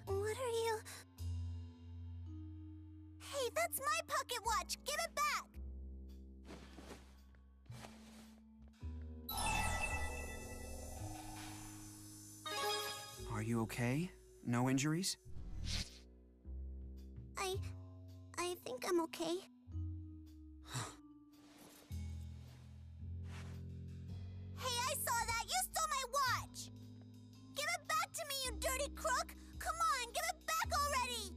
What are you... Hey, that's my pocket watch! Give it back! Are you okay? No injuries? I think I'm okay. Hey, I saw that! You stole my watch! Give it back to me, you dirty crook! Come on, give it back already!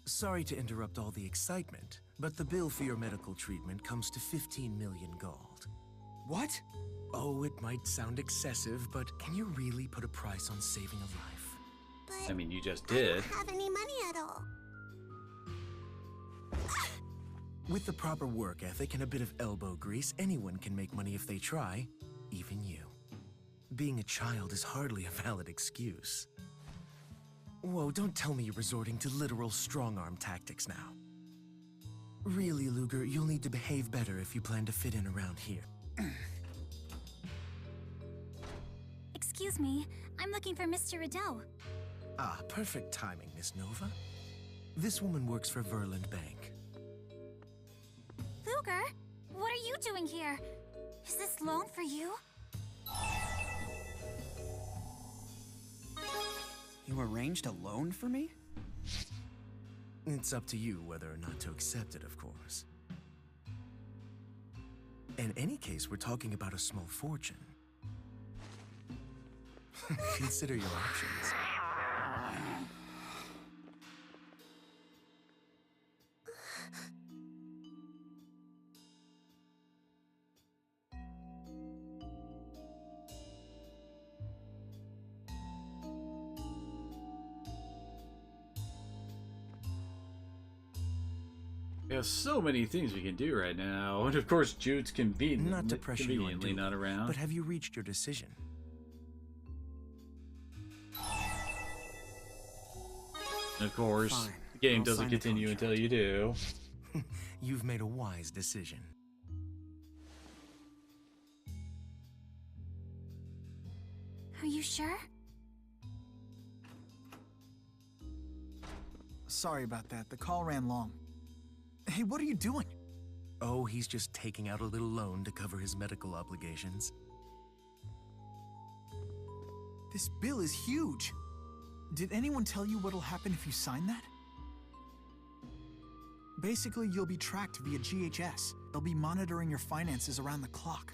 Sorry to interrupt all the excitement, but the bill for your medical treatment comes to 15 million gold. What? Oh, it might sound excessive, but can you really put a price on saving a life? But I mean, you just did. I don't have any money at all. With the proper work ethic and a bit of elbow grease, anyone can make money if they try, even you. Being a child is hardly a valid excuse. Whoa, don't tell me you're resorting to literal strong-arm tactics now. Really, Luger, you'll need to behave better if you plan to fit in around here. Excuse me, I'm looking for Mr. Rideau. Ah, perfect timing, Miss Nova. This woman works for Verland Bank. Luger, what are you doing here? Is this loan for you? You arranged a loan for me? It's up to you whether or not to accept it, of course. In any case, we're talking about a small fortune. Consider your options. We have so many things we can do right now, and of course Jude's Not to pressure you conveniently unduly, not around. but have you reached your decision? And of course, Fine. the game I'll doesn't sign the continue until contract. you do. You've made a wise decision. Are you sure? Sorry about that, the call ran long. Hey, what are you doing? Oh, he's just taking out a little loan to cover his medical obligations. This bill is huge. Did anyone tell you what'll happen if you sign that? Basically, you'll be tracked via GHS. They'll be monitoring your finances around the clock.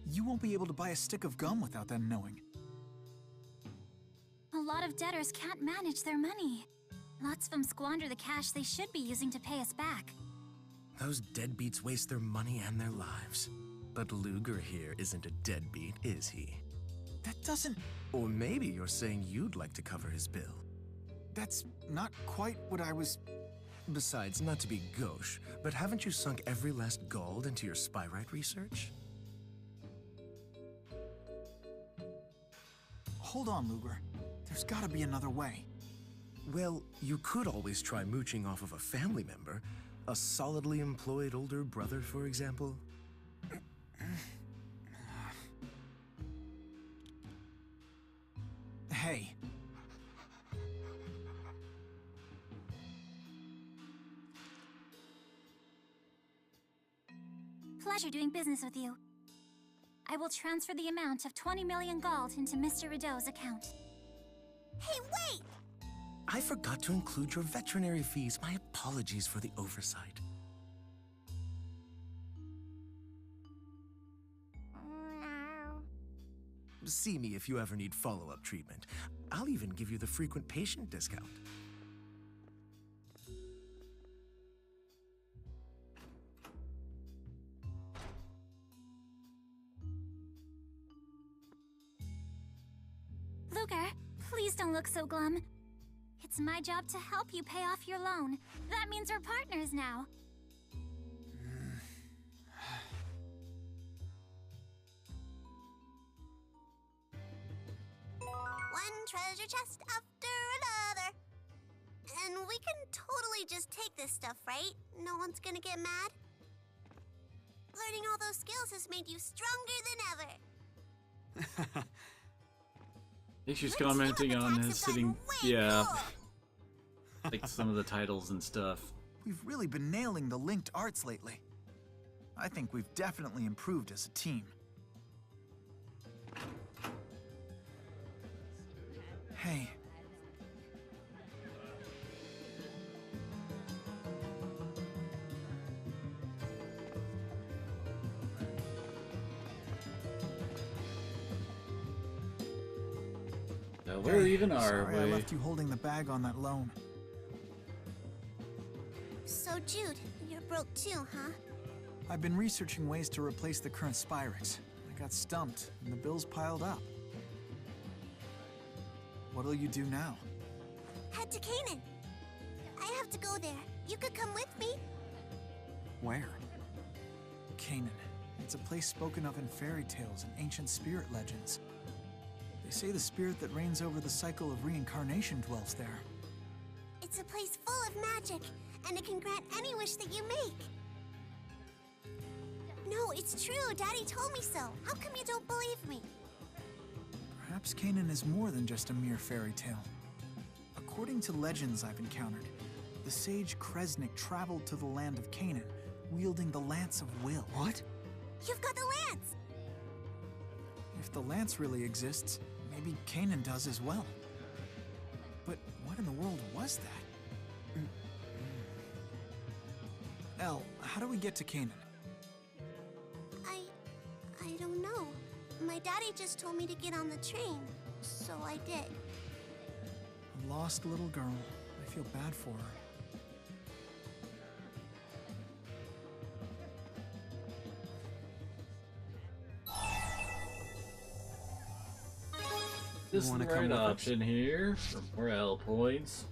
You won't be able to buy a stick of gum without them knowing. A lot of debtors can't manage their money. Lots of them squander the cash they should be using to pay us back. Those deadbeats waste their money and their lives. But Luger here isn't a deadbeat, is he? That doesn't... Or maybe you're saying you'd like to cover his bill. That's not quite what I was... Besides, not to be gauche, but haven't you sunk every last gold into your spyrite research? Hold on, Luger. There's gotta be another way. Well, you could always try mooching off of a family member. A solidly employed older brother, for example. Hey. Pleasure doing business with you. I will transfer the amount of 20 million gold into Mr. Rideau's account. Hey, wait! I forgot to include your veterinary fees. My apologies for the oversight. See me if you ever need follow-up treatment. I'll even give you the frequent patient discount. Luger, please don't look so glum. It's my job to help you pay off your loan. That means we're partners now. One treasure chest after another. And we can totally just take this stuff, right? No one's gonna get mad? Learning all those skills has made you stronger than ever. I think she's commenting on his sitting, yeah, like some of the titles and stuff. We've really been nailing the linked arts lately. I think we've definitely improved as a team. Hey. Where even are Sorry, I we? left you holding the bag on that loan. So, Jude, you're broke too, huh? I've been researching ways to replace the current Spyrix. I got stumped, and the bills piled up. What'll you do now? Head to Canaan. I have to go there. You could come with me. Where? Canaan. It's a place spoken of in fairy tales and ancient spirit legends. They say the spirit that reigns over the cycle of reincarnation dwells there. It's a place full of magic, and it can grant any wish that you make. No, it's true. Daddy told me so. How come you don't believe me? Perhaps Canaan is more than just a mere fairy tale. According to legends I've encountered, the sage Kresnik traveled to the land of Canaan, wielding the Lance of Will. What? You've got the lance! If the lance really exists, maybe Canaan does as well. But what in the world was that? Elle, how do we get to Canaan? I don't know. My daddy just told me to get on the train, so I did. A lost little girl. I feel bad for her. This is the right option here for more L points.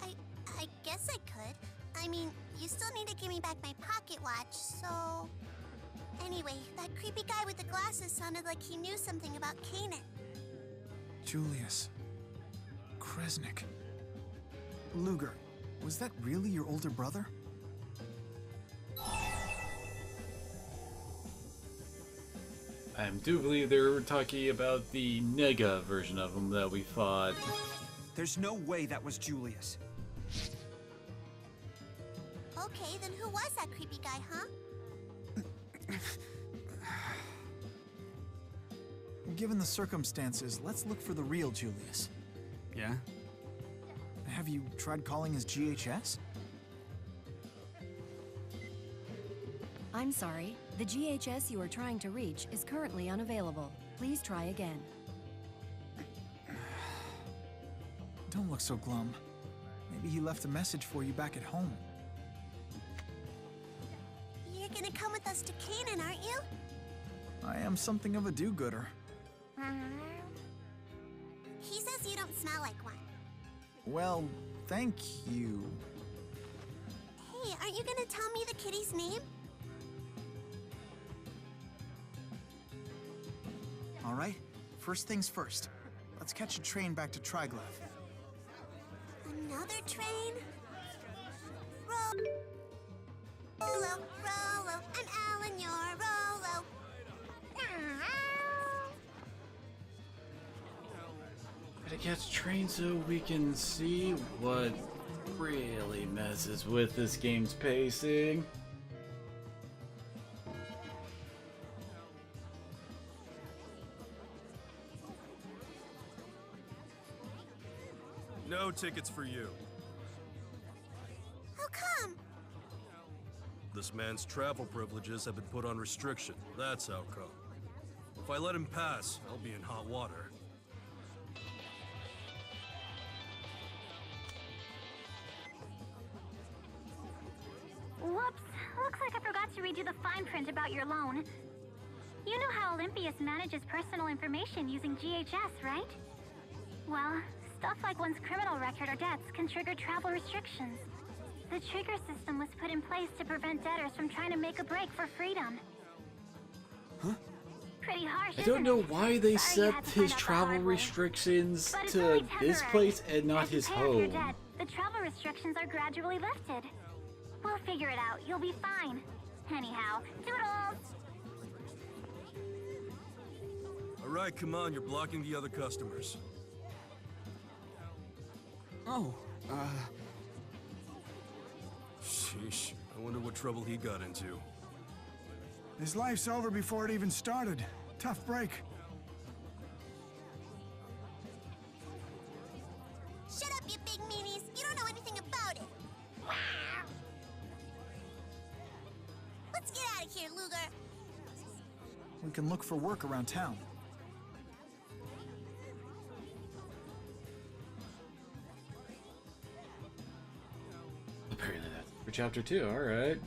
I guess I could. I mean, you still need to give me back my pocket watch, so... Anyway, that creepy guy with the glasses sounded like he knew something about Canaan. Julius. Kresnik. Luger, was that really your older brother? I do believe they were talking about the Nega version of him that we fought. There's no way that was Julius. Okay, then who was that creepy guy, huh? Given the circumstances, let's look for the real Julius. Yeah? Have you tried calling his GHS? I'm sorry. The GHS you are trying to reach is currently unavailable. Please try again. Don't look so glum. Maybe he left a message for you back at home. You're gonna come with us to Canaan, aren't you? I am something of a do-gooder. He says you don't smell like one. Well, thank you. Hey, aren't you gonna tell me the kitty's name? All right, first things first. Let's catch a train back to Triglyph. Another train? Rolo, Rolo, I'm Alan, you're Rolo. Gotta catch train so we can see what really messes with this game's pacing. No tickets for you. How come? This man's travel privileges have been put on restriction. That's how come. If I let him pass, I'll be in hot water. Whoops. Looks like I forgot to read you the fine print about your loan. You know how Olympius manages personal information using GHS, right? Well, stuff like one's criminal record or debts can trigger travel restrictions. The trigger system was put in place to prevent debtors from trying to make a break for freedom. Huh? Pretty harsh, I don't know why they Sorry you set had to his find out the travel hard way. restrictions But it's to only this temporary. place and not As you his pay off your home. debt, the travel restrictions are gradually lifted. We'll figure it out. You'll be fine. Anyhow, doodles! All right, come on, you're blocking the other customers. Oh, Sheesh, I wonder what trouble he got into. His life's over before it even started. Tough break. Shut up, you big meanies. You don't know anything about it. Let's get out of here, Luger. We can look for work around town. Apparently that's for chapter 2, alright.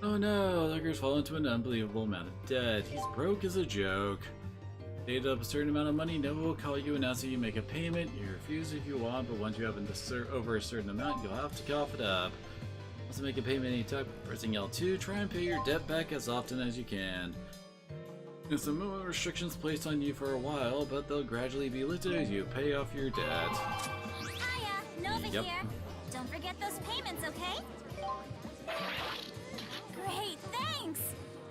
Oh no, Luger's fallen into an unbelievable amount of debt. He's broke as a joke. Paid up a certain amount of money, Nova will call you and ask if you make a payment. You refuse if you want, but once you have over a certain amount, you'll have to cough it up. Once you make a payment anytime, pressing L2, try and pay your debt back as often as you can. There's some restrictions placed on you for a while, but they'll gradually be lifted as you pay off your debt. Hiya, Nova Yep. here. Don't forget those payments, okay? Great, thanks!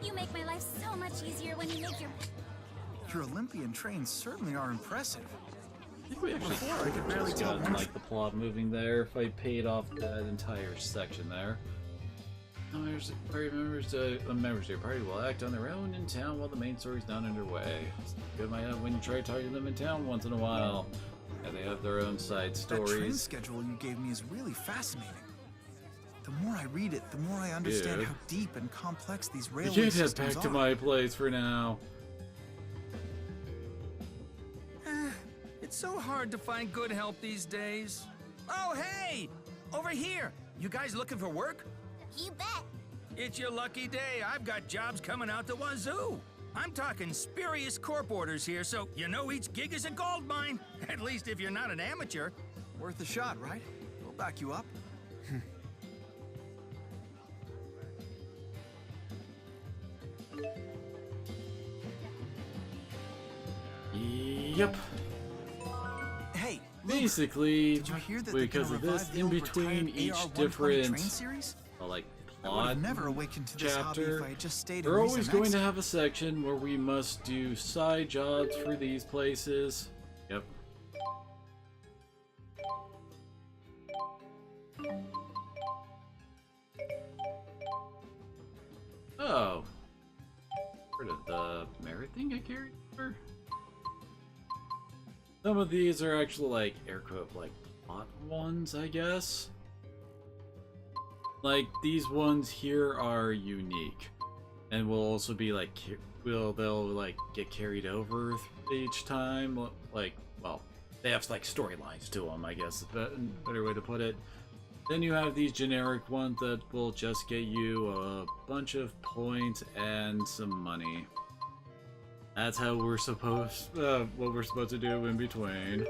You make my life so much easier when you make your... Your Olympian trains certainly are impressive. I think we actually Before, I could barely just tell gotten, one- like the plot moving there if I paid off that entire section there. Party members of your party will act on their own in town while the main story's not underway. Good might have when you try talking to them in town once in a while. Yeah, they have their own side That train stories. schedule you gave me is really fascinating. The more I read it, the more I understand Dude. how deep and complex these You railway can't head systems back to are. my place for now. It's so hard to find good help these days. Oh, hey! Over here! You guys looking for work? You bet. It's your lucky day. I've got jobs coming out the wazoo. I'm talking spurious corp orders here, so you know each gig is a gold mine. At least if you're not an amateur. worth a shot, right? We'll back you up. Yep. Hey, Basically, did you hear that they're because gonna of this, revive the in old between retired each AR-120 different train series? like I would plot have never awakened to this hobby chapter, if I had just stayed in we're always Risa going Max. to have a section where we must do side jobs for these places. Yep. Oh. Where did the merit thing I carried over? Some of these are actually like air quote like plot ones, I guess. Like these ones here are unique, and will also be like they'll like get carried over each time. Like, well, they have like storylines to them, I guess is a better way to put it. Then you have these generic ones that will just get you a bunch of points and some money. That's how we're supposed, what we're supposed to do in between.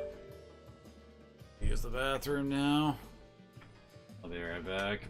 Use the bathroom now. I'll be right back.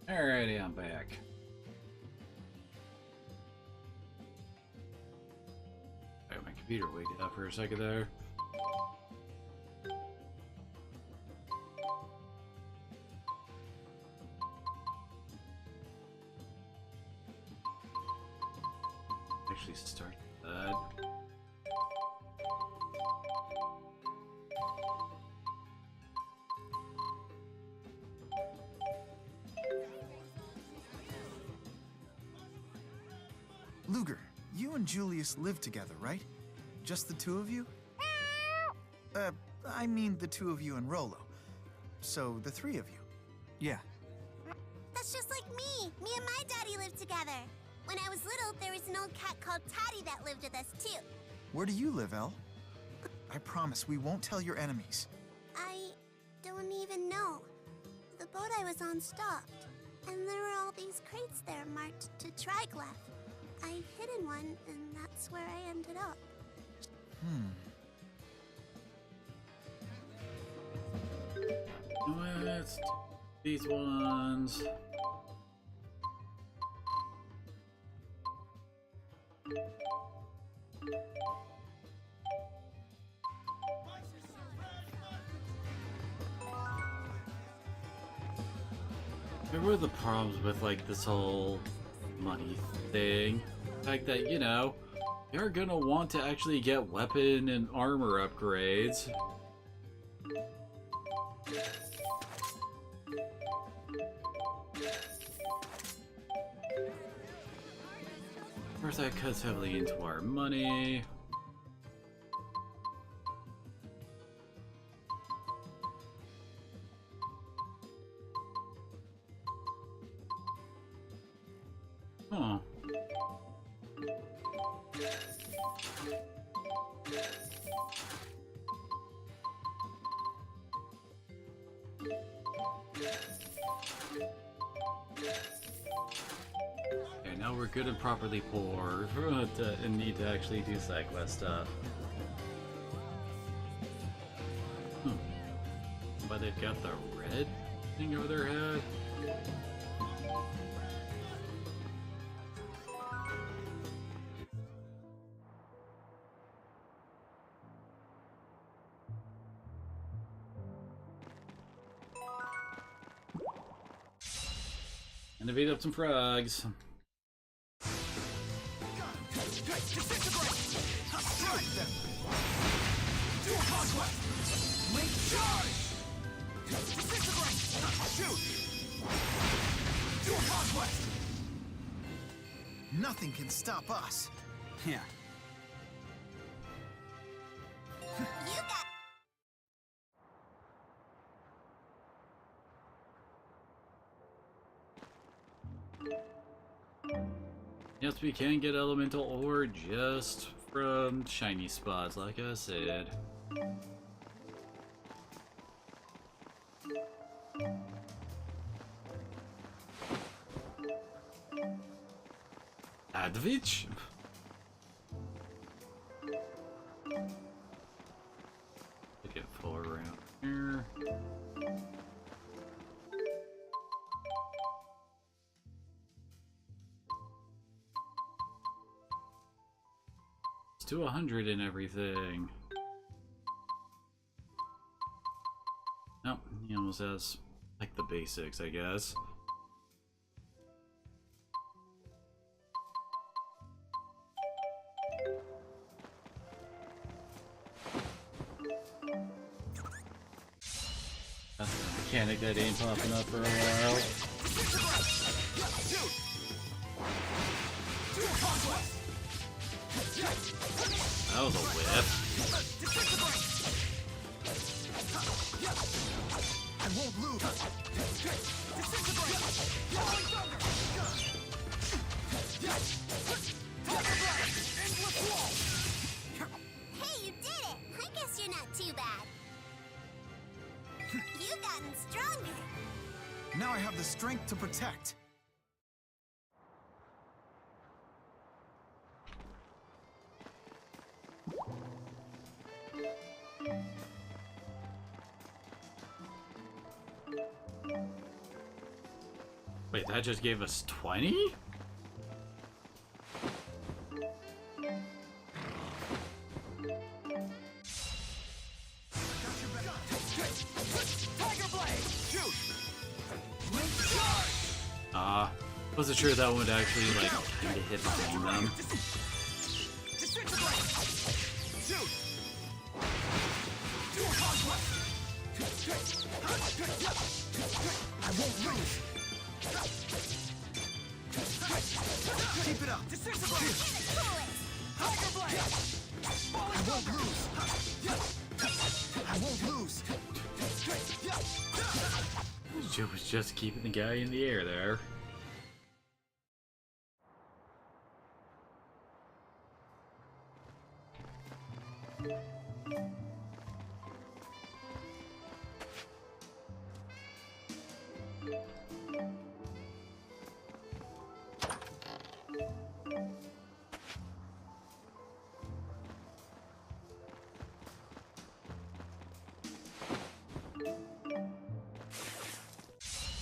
Alrighty, I'm back. Alright, my computer waited up for a second there. Actually start that. Luger, you and Julius live together, right? Just the two of you? I mean the two of you and Rolo. So, the three of you. Yeah. That's just like me. Me and my daddy lived together. When I was little, there was an old cat called Taddy that lived with us, too. Where do you live, El? I promise we won't tell your enemies. I don't even know. The boat I was on stopped, and there were all these crates there marked to Triglav. I hid in one, and that's where I ended up. Let's do these ones. There were the problems with like this whole money thing. The fact that, you know, you're gonna want to actually get weapon and armor upgrades. course, that cuts heavily into our money. Huh. Okay, now we're good and properly poor and need to actually do side quest stuff. But they've got the red thing over their head. And to beat up some frogs. Nothing can stop us. Yeah. Yes, we can get elemental ore just from shiny spots, like I said. Advich? Look at full around here. It's to 100 and everything. Nope, he almost has like the basics, I guess. That's a mechanic that ain't popping up for a while. That was a whip. I won't lose. Hey, you did it! I guess you're not too bad. You've gotten stronger. Now I have the strength to protect. Wait, that just gave us 20? Wasn't sure that would actually like kinda hit between them. I won't lose. Keep it up. I won't lose. I won't lose. Joe was just keeping the guy in the air there.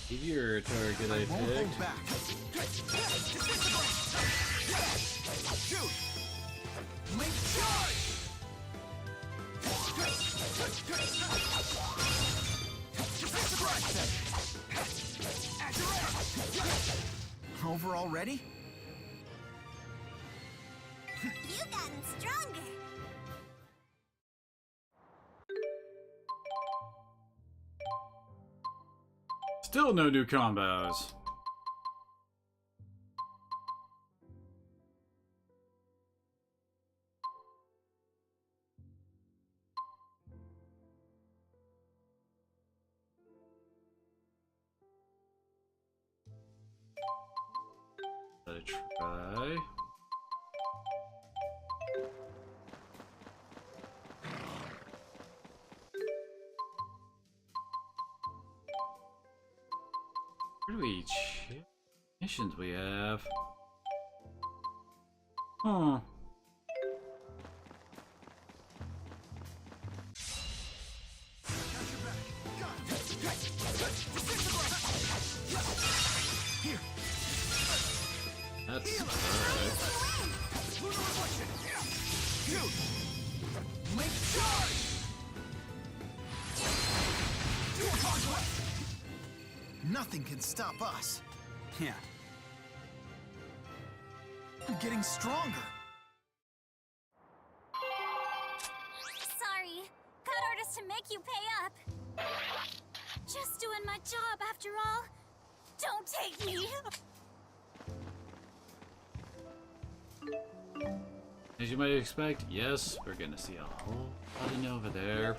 Your target, I picked. Over already? You've gotten stronger. Still no new combos. try. Where do we check missions we have? Huh. That's alright. Nothing can stop us. Yeah. I'm getting stronger. Sorry. Got orders to make you pay up. Just doing my job after all. Don't take me. As you might expect, yes, we're gonna see a whole lot of Nova there.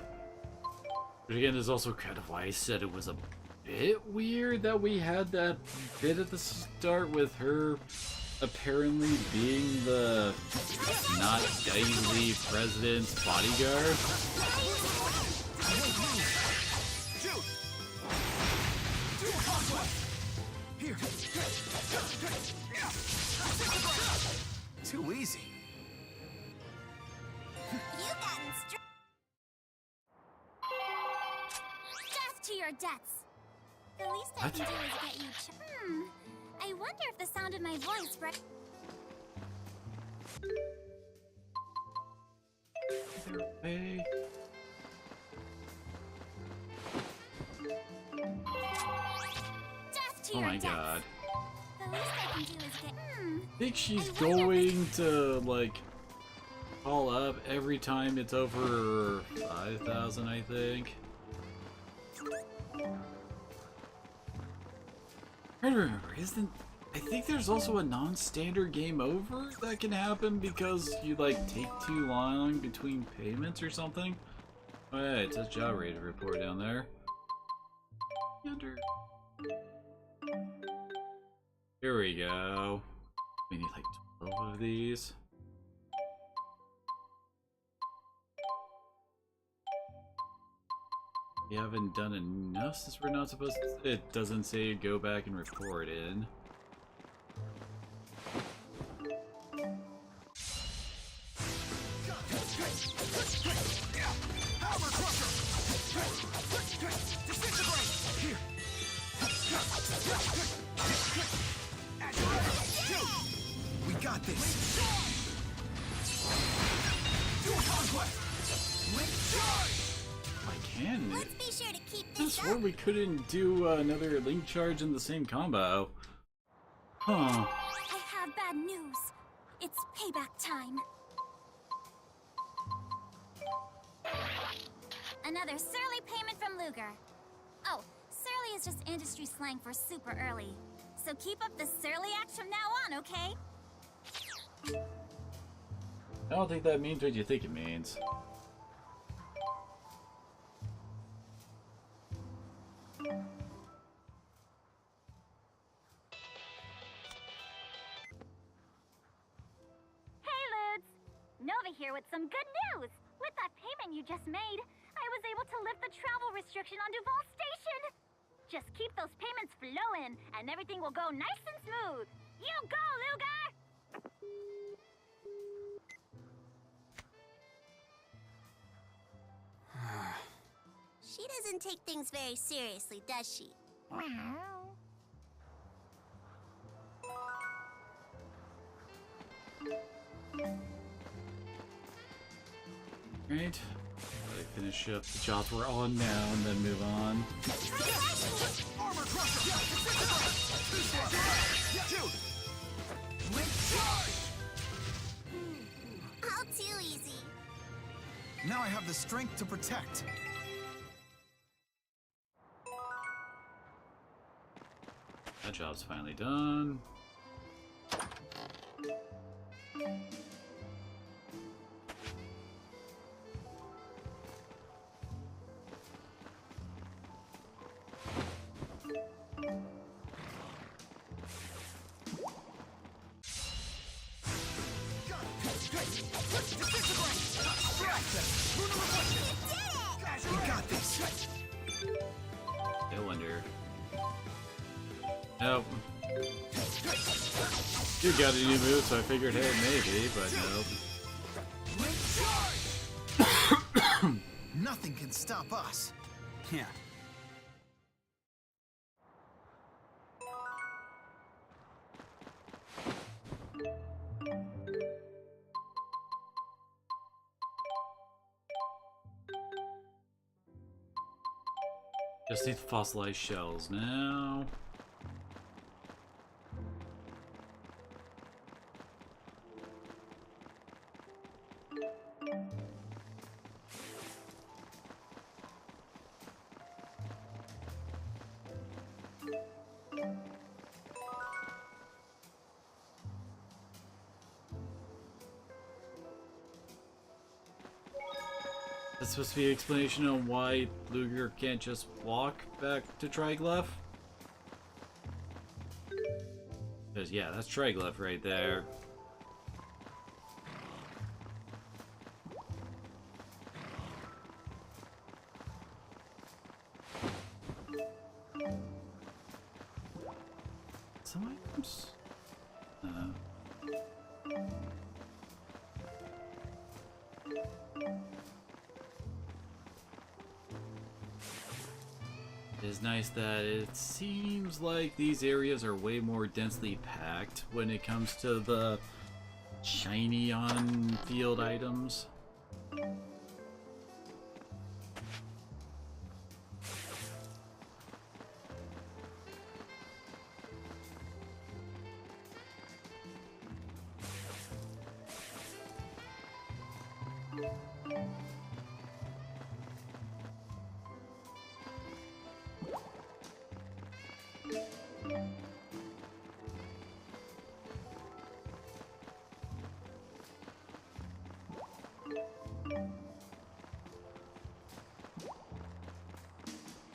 But again, there's also kind of why I said it was a bit weird that we had that bit at the start with her apparently being the not daily president's bodyguard. Too easy. You've gotten Death to your debts. The least I can do is get you I wonder if the sound of my voice Hey. Death to Oh your my debts. god. The least I can do is get I think she's going to, like, call up every time it's over 5,000, I think. I remember, I think there's also a non-standard game over that can happen because you, like, take too long between payments or something. Oh yeah, it says job rate report down there. Here we go. We need like 12 of these. We haven't done enough since we're not supposed to. It doesn't say go back and report in. We got this. I can. Let's be sure to keep I this swore up. we couldn't do another link charge in the same combo. Huh. I have bad news. It's payback time. Another surly payment from Luger. Oh, surly is just industry slang for super early. So keep up the surly acts from now on, okay? I don't think that means what you think it means. Hey, Ludes! Nova here with some good news! With that payment you just made, I was able to lift the travel restriction on Duval Station! Just keep those payments flowing, and everything will go nice and smooth! You go, Luger! She doesn't take things very seriously, does she? Right? Let finish up the jobs we're on now and then move on. All too easy. Now I have the strength to protect. That job's finally done. Nope. You got a new move, so I figured, hey, maybe, but nope. Nothing can stop us. Yeah. Just need fossilized shells now. That's supposed to be an explanation on why Luger can't just walk back to Triglyph? Because, yeah, that's Triglyph right there. Some items? It is nice that it seems like these areas are way more densely packed when it comes to the shiny on-field items.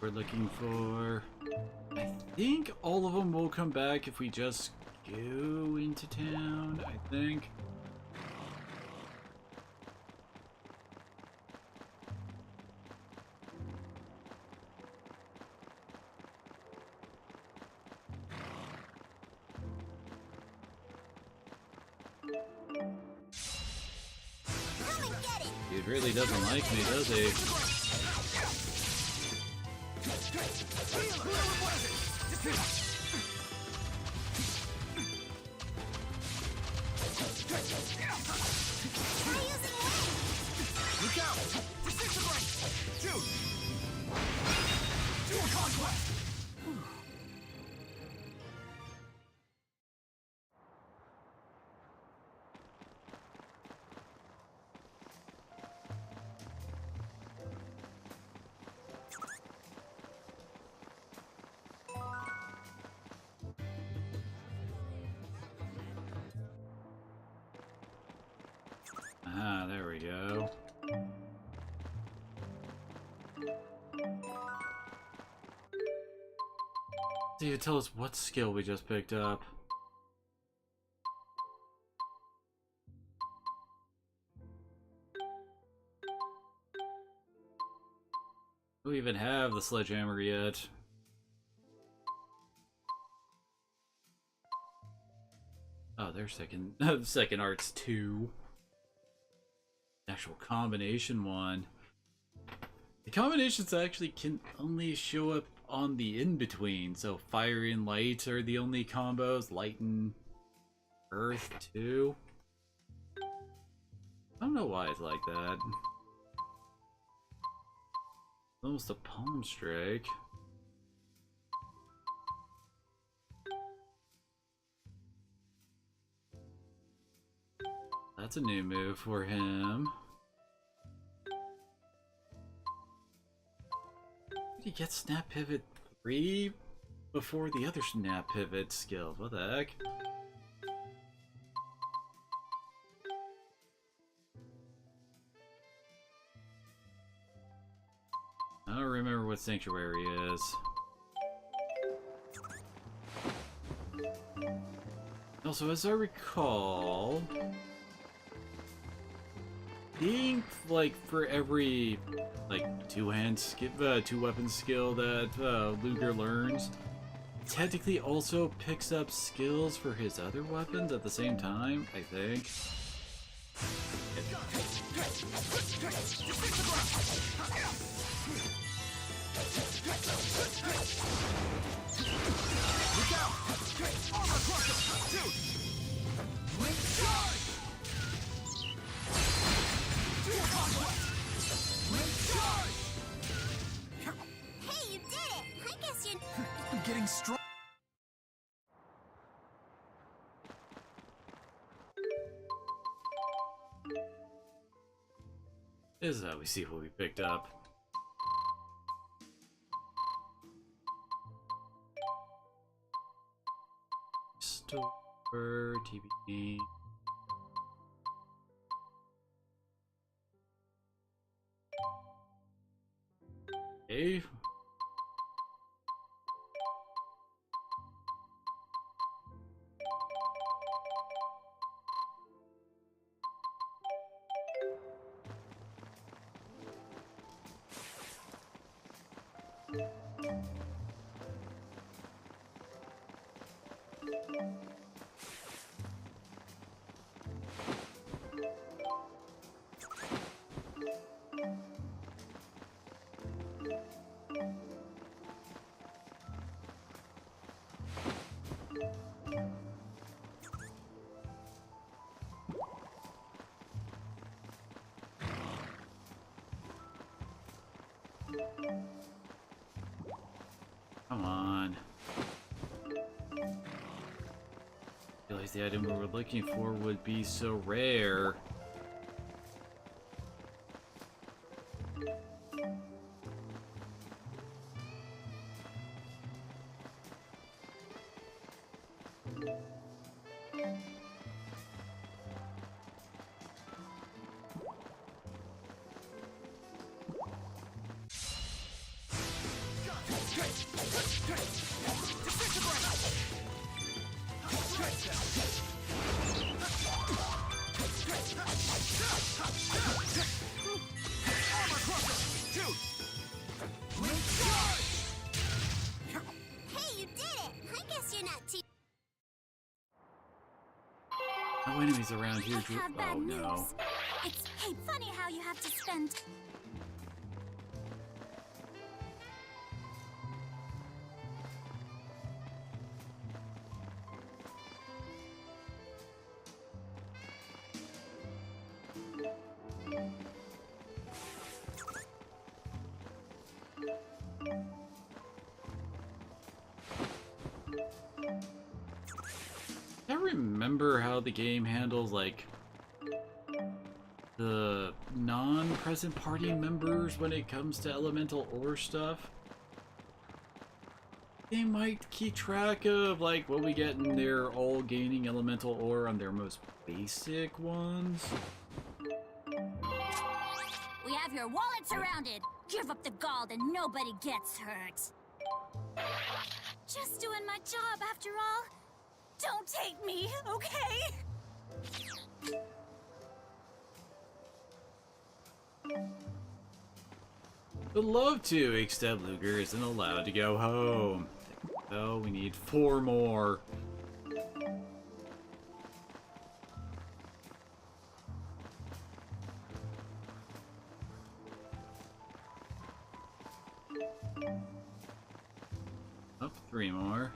We're looking for... I think all of them will come back if we just go into town, I think. Dude really doesn't like me, does he? Look out! Disintegrate! Shoot! Do a conquest! Ah, there we go. So you tell us what skill we just picked up. Do we even have the sledgehammer yet? Oh, there's second arts 2. Actual combination 1. The combinations actually can only show up on the in-between, so fire and light are the only combos, light and earth too. I don't know why it's like that. Almost a palm strike. That's a new move for him. Did he get Snap Pivot 3 before the other Snap Pivot skill? What the heck? I don't remember what Sanctuary is. Also, as I recall, I think, like, for every, like, two-weapon skill that Luger learns, technically also picks up skills for his other weapons at the same time, I think. Look out! Armor crusher! Dude! Link charge! Dual conflict! Link charge! Hey, you did it! I guess you... I'm getting strong. This is how we see what we picked up. Store, TBD. Okay. Come on. Realize the item we were looking for would be so rare. No enemies around here. I have bad Oh news. no. It's funny how you have to spend... I remember how the game handles like the non-present party members when it comes to elemental ore stuff. They might keep track of like what we get and they're all gaining elemental ore on their most basic ones. We have your wallet surrounded! Give up the gold and nobody gets hurt! Just doing my job after all. Don't take me, okay? Would love to, except Luger isn't allowed to go home. So we need 4 more. Up 3 more.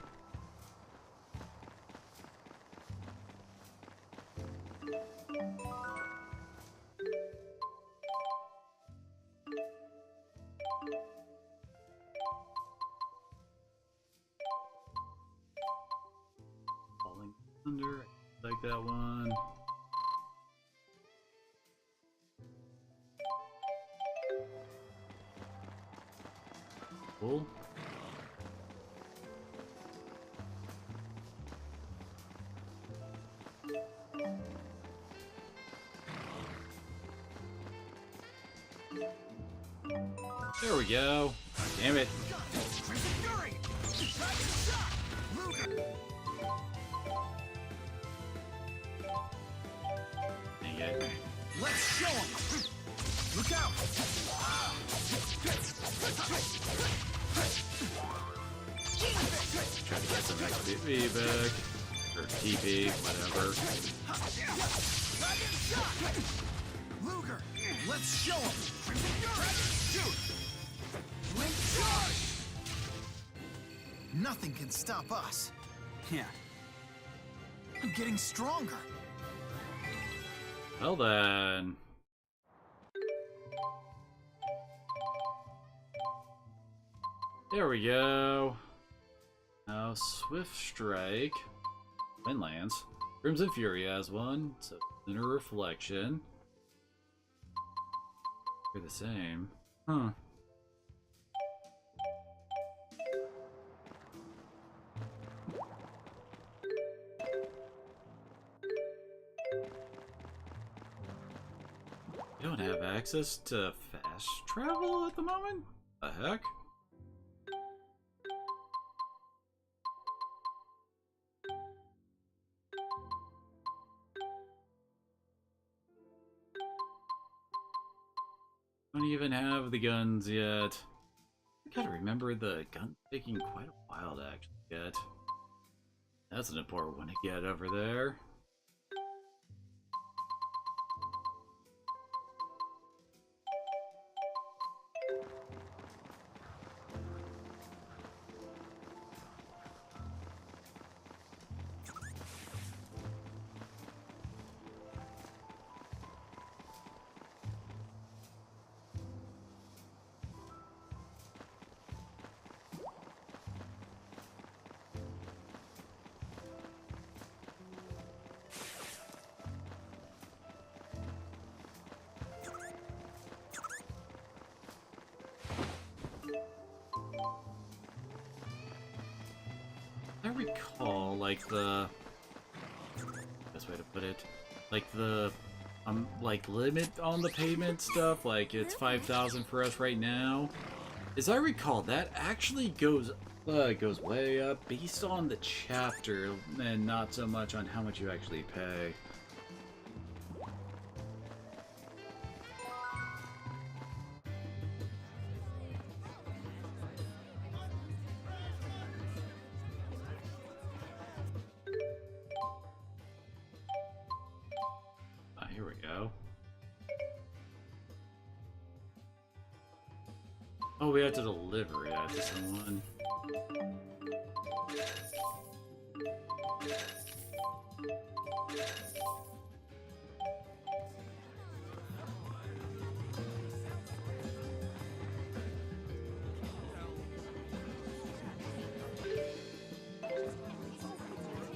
Falling Thunder, I like that one. Cool. There we go. Damn it. Dang it. Let's show him! Look out! Try to Be back. Or TP, whatever. Luger, let's show him. Shoot. Nothing can stop us. Yeah. I'm getting stronger. Well then. There we go. Now Swift Strike. Windlands. Crimson Fury has one. So Inner Reflection. They're the same. Huh. I don't have access to fast travel at the moment? The heck? Don't even have the guns yet. I gotta remember the gun taking quite a while to actually get. That's an important one to get over there. I recall, like, the best way to put it, like the like limit on the payment stuff, like it's 5,000 for us right now. As I recall, that actually goes way up based on the chapter and not so much on how much you actually pay. Here we go. Oh, we have to deliver it to someone.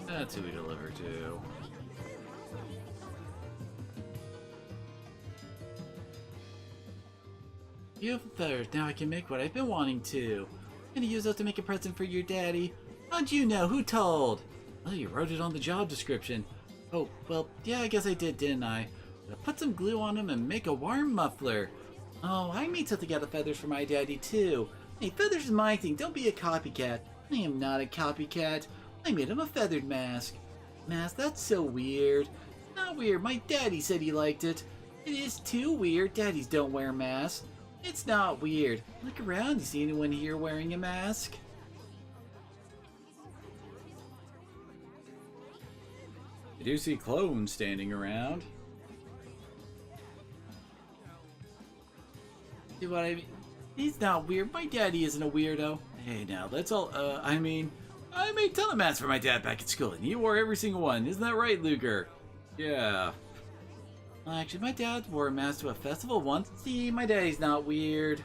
That's who we deliver to. Beautiful feathers. Now I can make what I've been wanting to. I'm gonna use those to make a present for your daddy. How'd you know? Who told? Oh, you wrote it on the job description. Oh, well, yeah, I guess I did, didn't I? I'll put some glue on them and make a warm muffler. Oh, I made something out of feathers for my daddy, too. Hey, feathers is my thing. Don't be a copycat. I am not a copycat. I made him a feathered mask. Mask? That's so weird. Not weird. My daddy said he liked it. It is too weird. Daddies don't wear masks. It's not weird. Look around. You see anyone here wearing a mask? I do see clones standing around. See what I mean? He's not weird. My daddy isn't a weirdo. Hey, now, let's all, I mean, I made a ton of masks for my dad back at school, and he wore every single one. Isn't that right, Luger? Yeah. Actually, my dad wore a mask to a festival once. See, my daddy's not weird.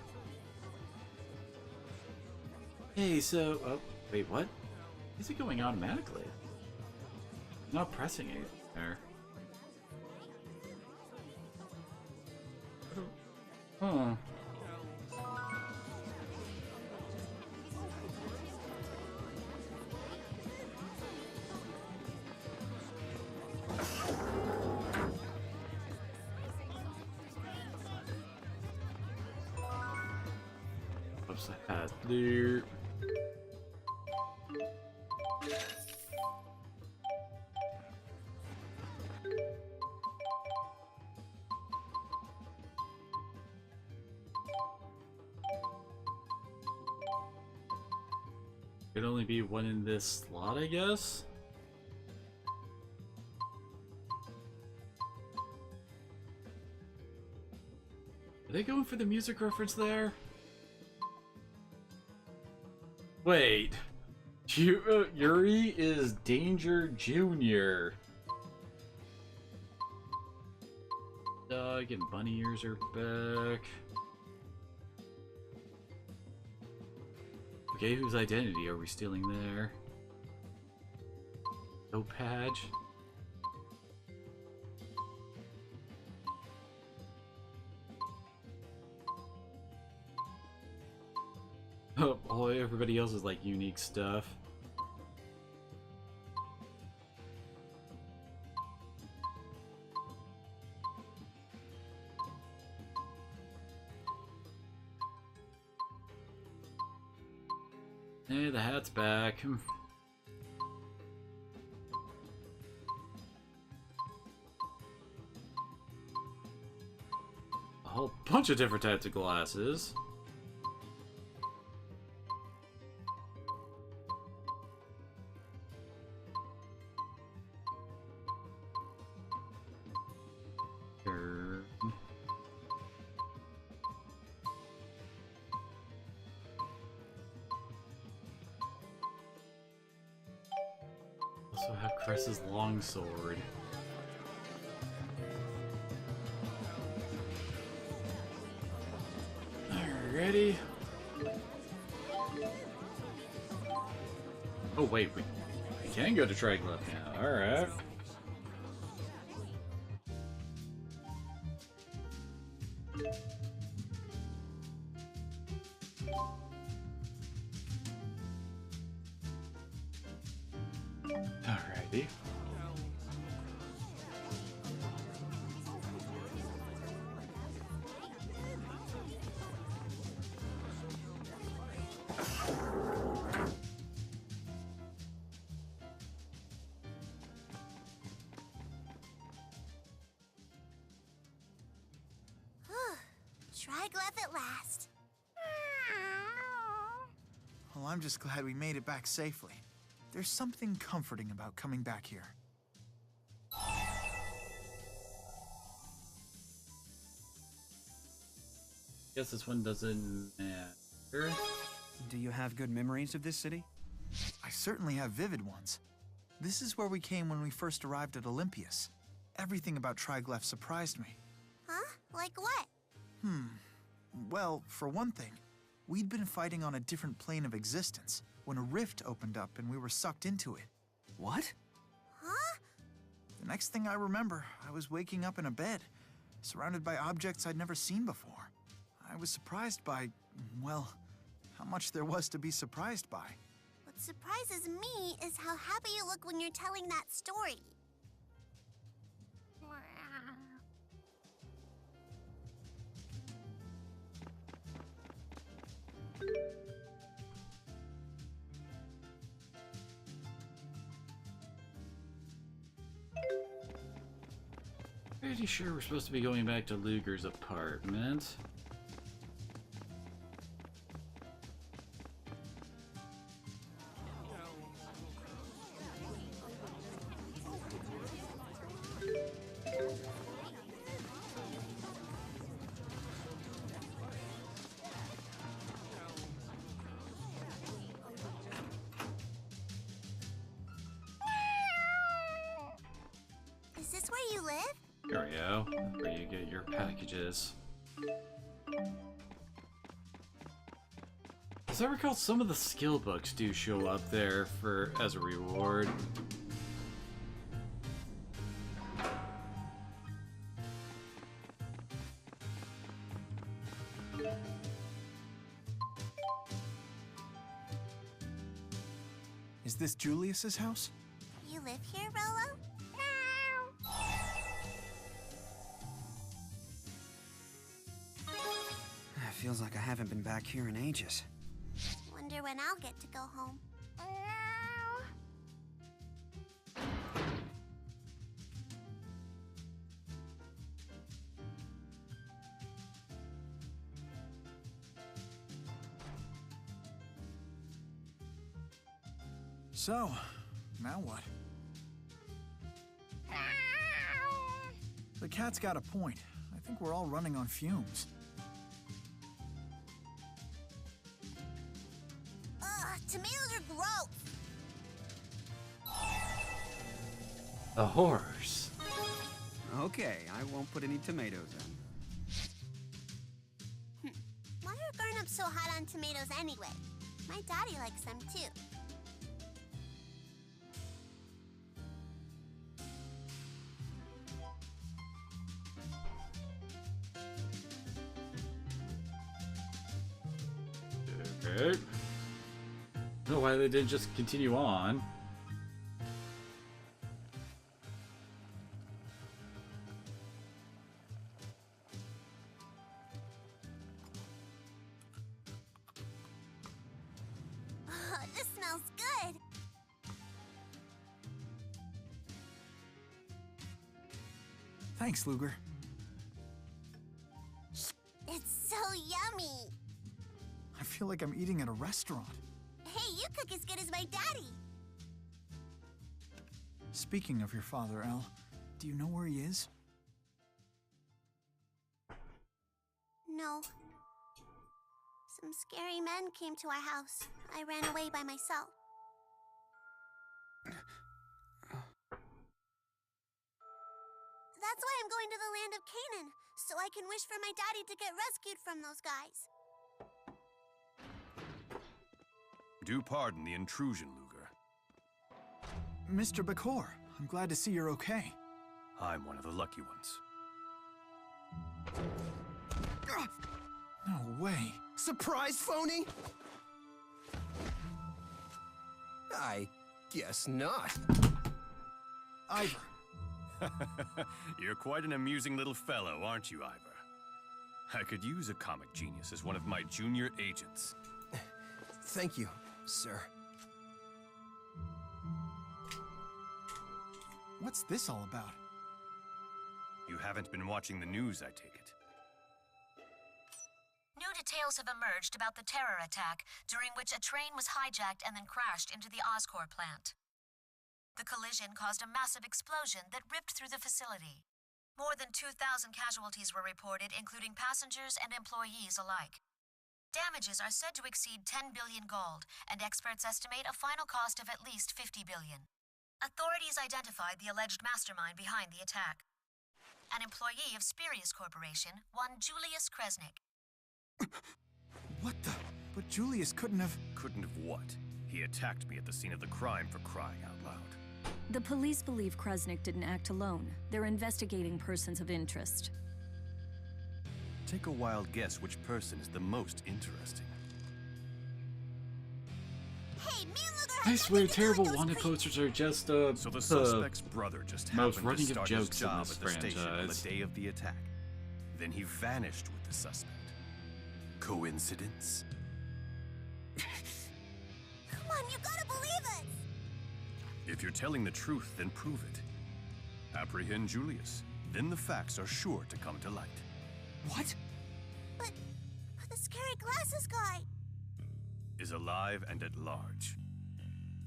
Hey, so... Oh, wait, what? Is it going automatically? I'm not pressing anything there. Huh. What's that there? Could only be one in this slot, I guess? Are they going for the music reference there? Wait. Yuri is Danger Jr. Dog and bunny ears are back. Okay, whose identity are we stealing there? Topaz? Oh, everybody else is like unique stuff. Hey, the hat's back. A whole bunch of different types of glasses. Also have Cress's longsword. Alrighty. Oh wait, we can go to Triglyph now. Alright. Alrighty. Triglyph at last. Well, I'm just glad we made it back safely. There's something comforting about coming back here. Guess this one doesn't matter. Do you have good memories of this city? I certainly have vivid ones. This is where we came when we first arrived at Olympias. Everything about Triglyph surprised me. Huh? Like what? Well, for one thing, we'd been fighting on a different plane of existence when a rift opened up and we were sucked into it. What? Huh? The next thing I remember, I was waking up in a bed, surrounded by objects I'd never seen before. I was surprised by, well, how much there was to be surprised by. What surprises me is how happy you look when you're telling that story. Pretty sure we're supposed to be going back to Luger's apartment. Is this where you live? There we go. Where you get your packages. As I recall, some of the skill books do show up there as a reward. Is this Julius's house? You live here, Rolo? Feels like I haven't been back here in ages. Wonder when I'll get to go home. So, now what? The cat's got a point. I think we're all running on fumes. Ugh, tomatoes are gross. A horse. Okay, I won't put any tomatoes in. Why are grown-ups so hot on tomatoes anyway? My daddy likes them too. Okay. I don't know why they didn't just continue on. This smells good. Thanks, Luger. It's so yummy. I feel like I'm eating at a restaurant. Hey, you cook as good as my daddy. Speaking of your father, Al, do you know where he is? No. Some scary men came to our house. I ran away by myself. That's why I'm going to the land of Canaan, so I can wish for my daddy to get rescued from those guys. Do pardon the intrusion, Luger. Mr. Bakor, I'm glad to see you're okay. I'm one of the lucky ones. No way. Surprise, phony? I guess not. Ivor. You're quite an amusing little fellow, aren't you, Ivor? I could use a comic genius as one of my junior agents. Thank you, sir. What's this all about? You haven't been watching the news, I take it. New details have emerged about the terror attack, during which a train was hijacked and then crashed into the Oscorp plant. The collision caused a massive explosion that ripped through the facility. More than 2,000 casualties were reported, including passengers and employees alike. Damages are said to exceed 10 billion gold, and experts estimate a final cost of at least 50 billion. Authorities identified the alleged mastermind behind the attack. An employee of Spirius Corporation, one Julius Kresnik. What the? But Julius couldn't have... Couldn't have what? He attacked me at the scene of the crime, for crying out loud. The police believe Kresnik didn't act alone. They're investigating persons of interest. Take a wild guess which person is the most interesting. Hey, me and Luger I swear, terrible wanted posters are just So the suspect's brother just most happened running to of start his jokes in job this at the station on the franchise. day of the attack. Then he vanished with the suspect. Coincidence? Come on, you gotta believe us! If you're telling the truth, then prove it. Apprehend Julius. Then the facts are sure to come to light. What? But the scary glasses guy... Is alive and at large.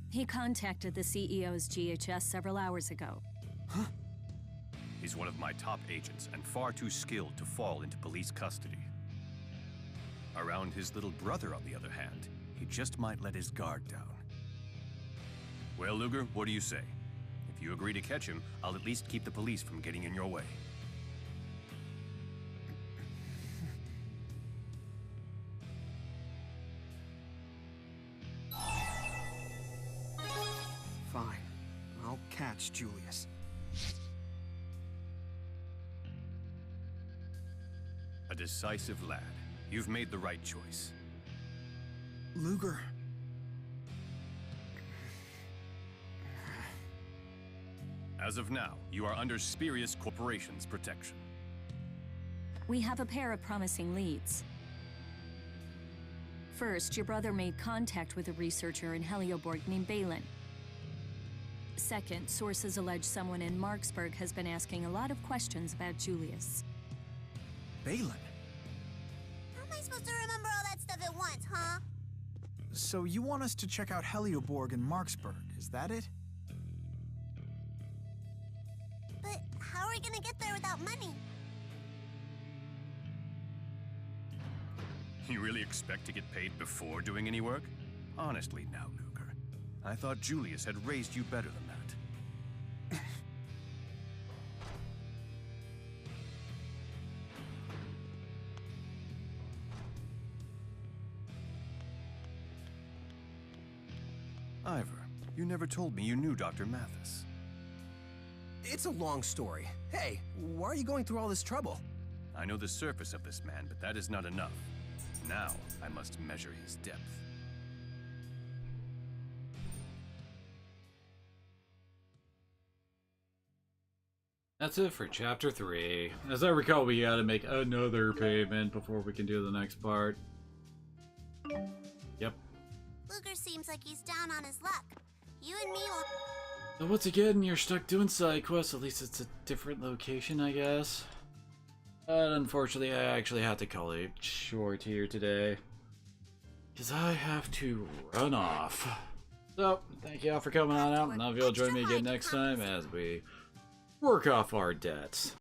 He contacted the CEO's GHS several hours ago. Huh? He's one of my top agents and far too skilled to fall into police custody. Around his little brother, on the other hand, he just might let his guard down. Well, Luger, what do you say? If you agree to catch him, I'll at least keep the police from getting in your way. Fine. I'll catch Julius. A decisive lad. You've made the right choice. Luger. As of now, you are under Spirius Corporation's protection. We have a pair of promising leads. First, your brother made contact with a researcher in Helioborg named Balin. Second, sources allege someone in Marksburg has been asking a lot of questions about Julius. Balin? How am I supposed to remember all that stuff at once, huh? So you want us to check out Helioborg and Marksburg, is that it? But how are we gonna get there without money? You really expect to get paid before doing any work? Honestly now, Luger. I thought Julius had raised you better than that. Ivor, you never told me you knew Dr. Mathis. It's a long story. Hey, why are you going through all this trouble? I know the surface of this man, but that is not enough. Now, I must measure his depth. That's it for Chapter 3. As I recall, we gotta make another payment before we can do the next part. Yep. Luger seems like he's down on his luck. You and me will... So once again, you're stuck doing side quests. At least it's a different location, I guess. But unfortunately, I actually have to call it short here today. Because I have to run off. So, thank you all for coming on out, and I hope you'll join me again next time as we work off our debts.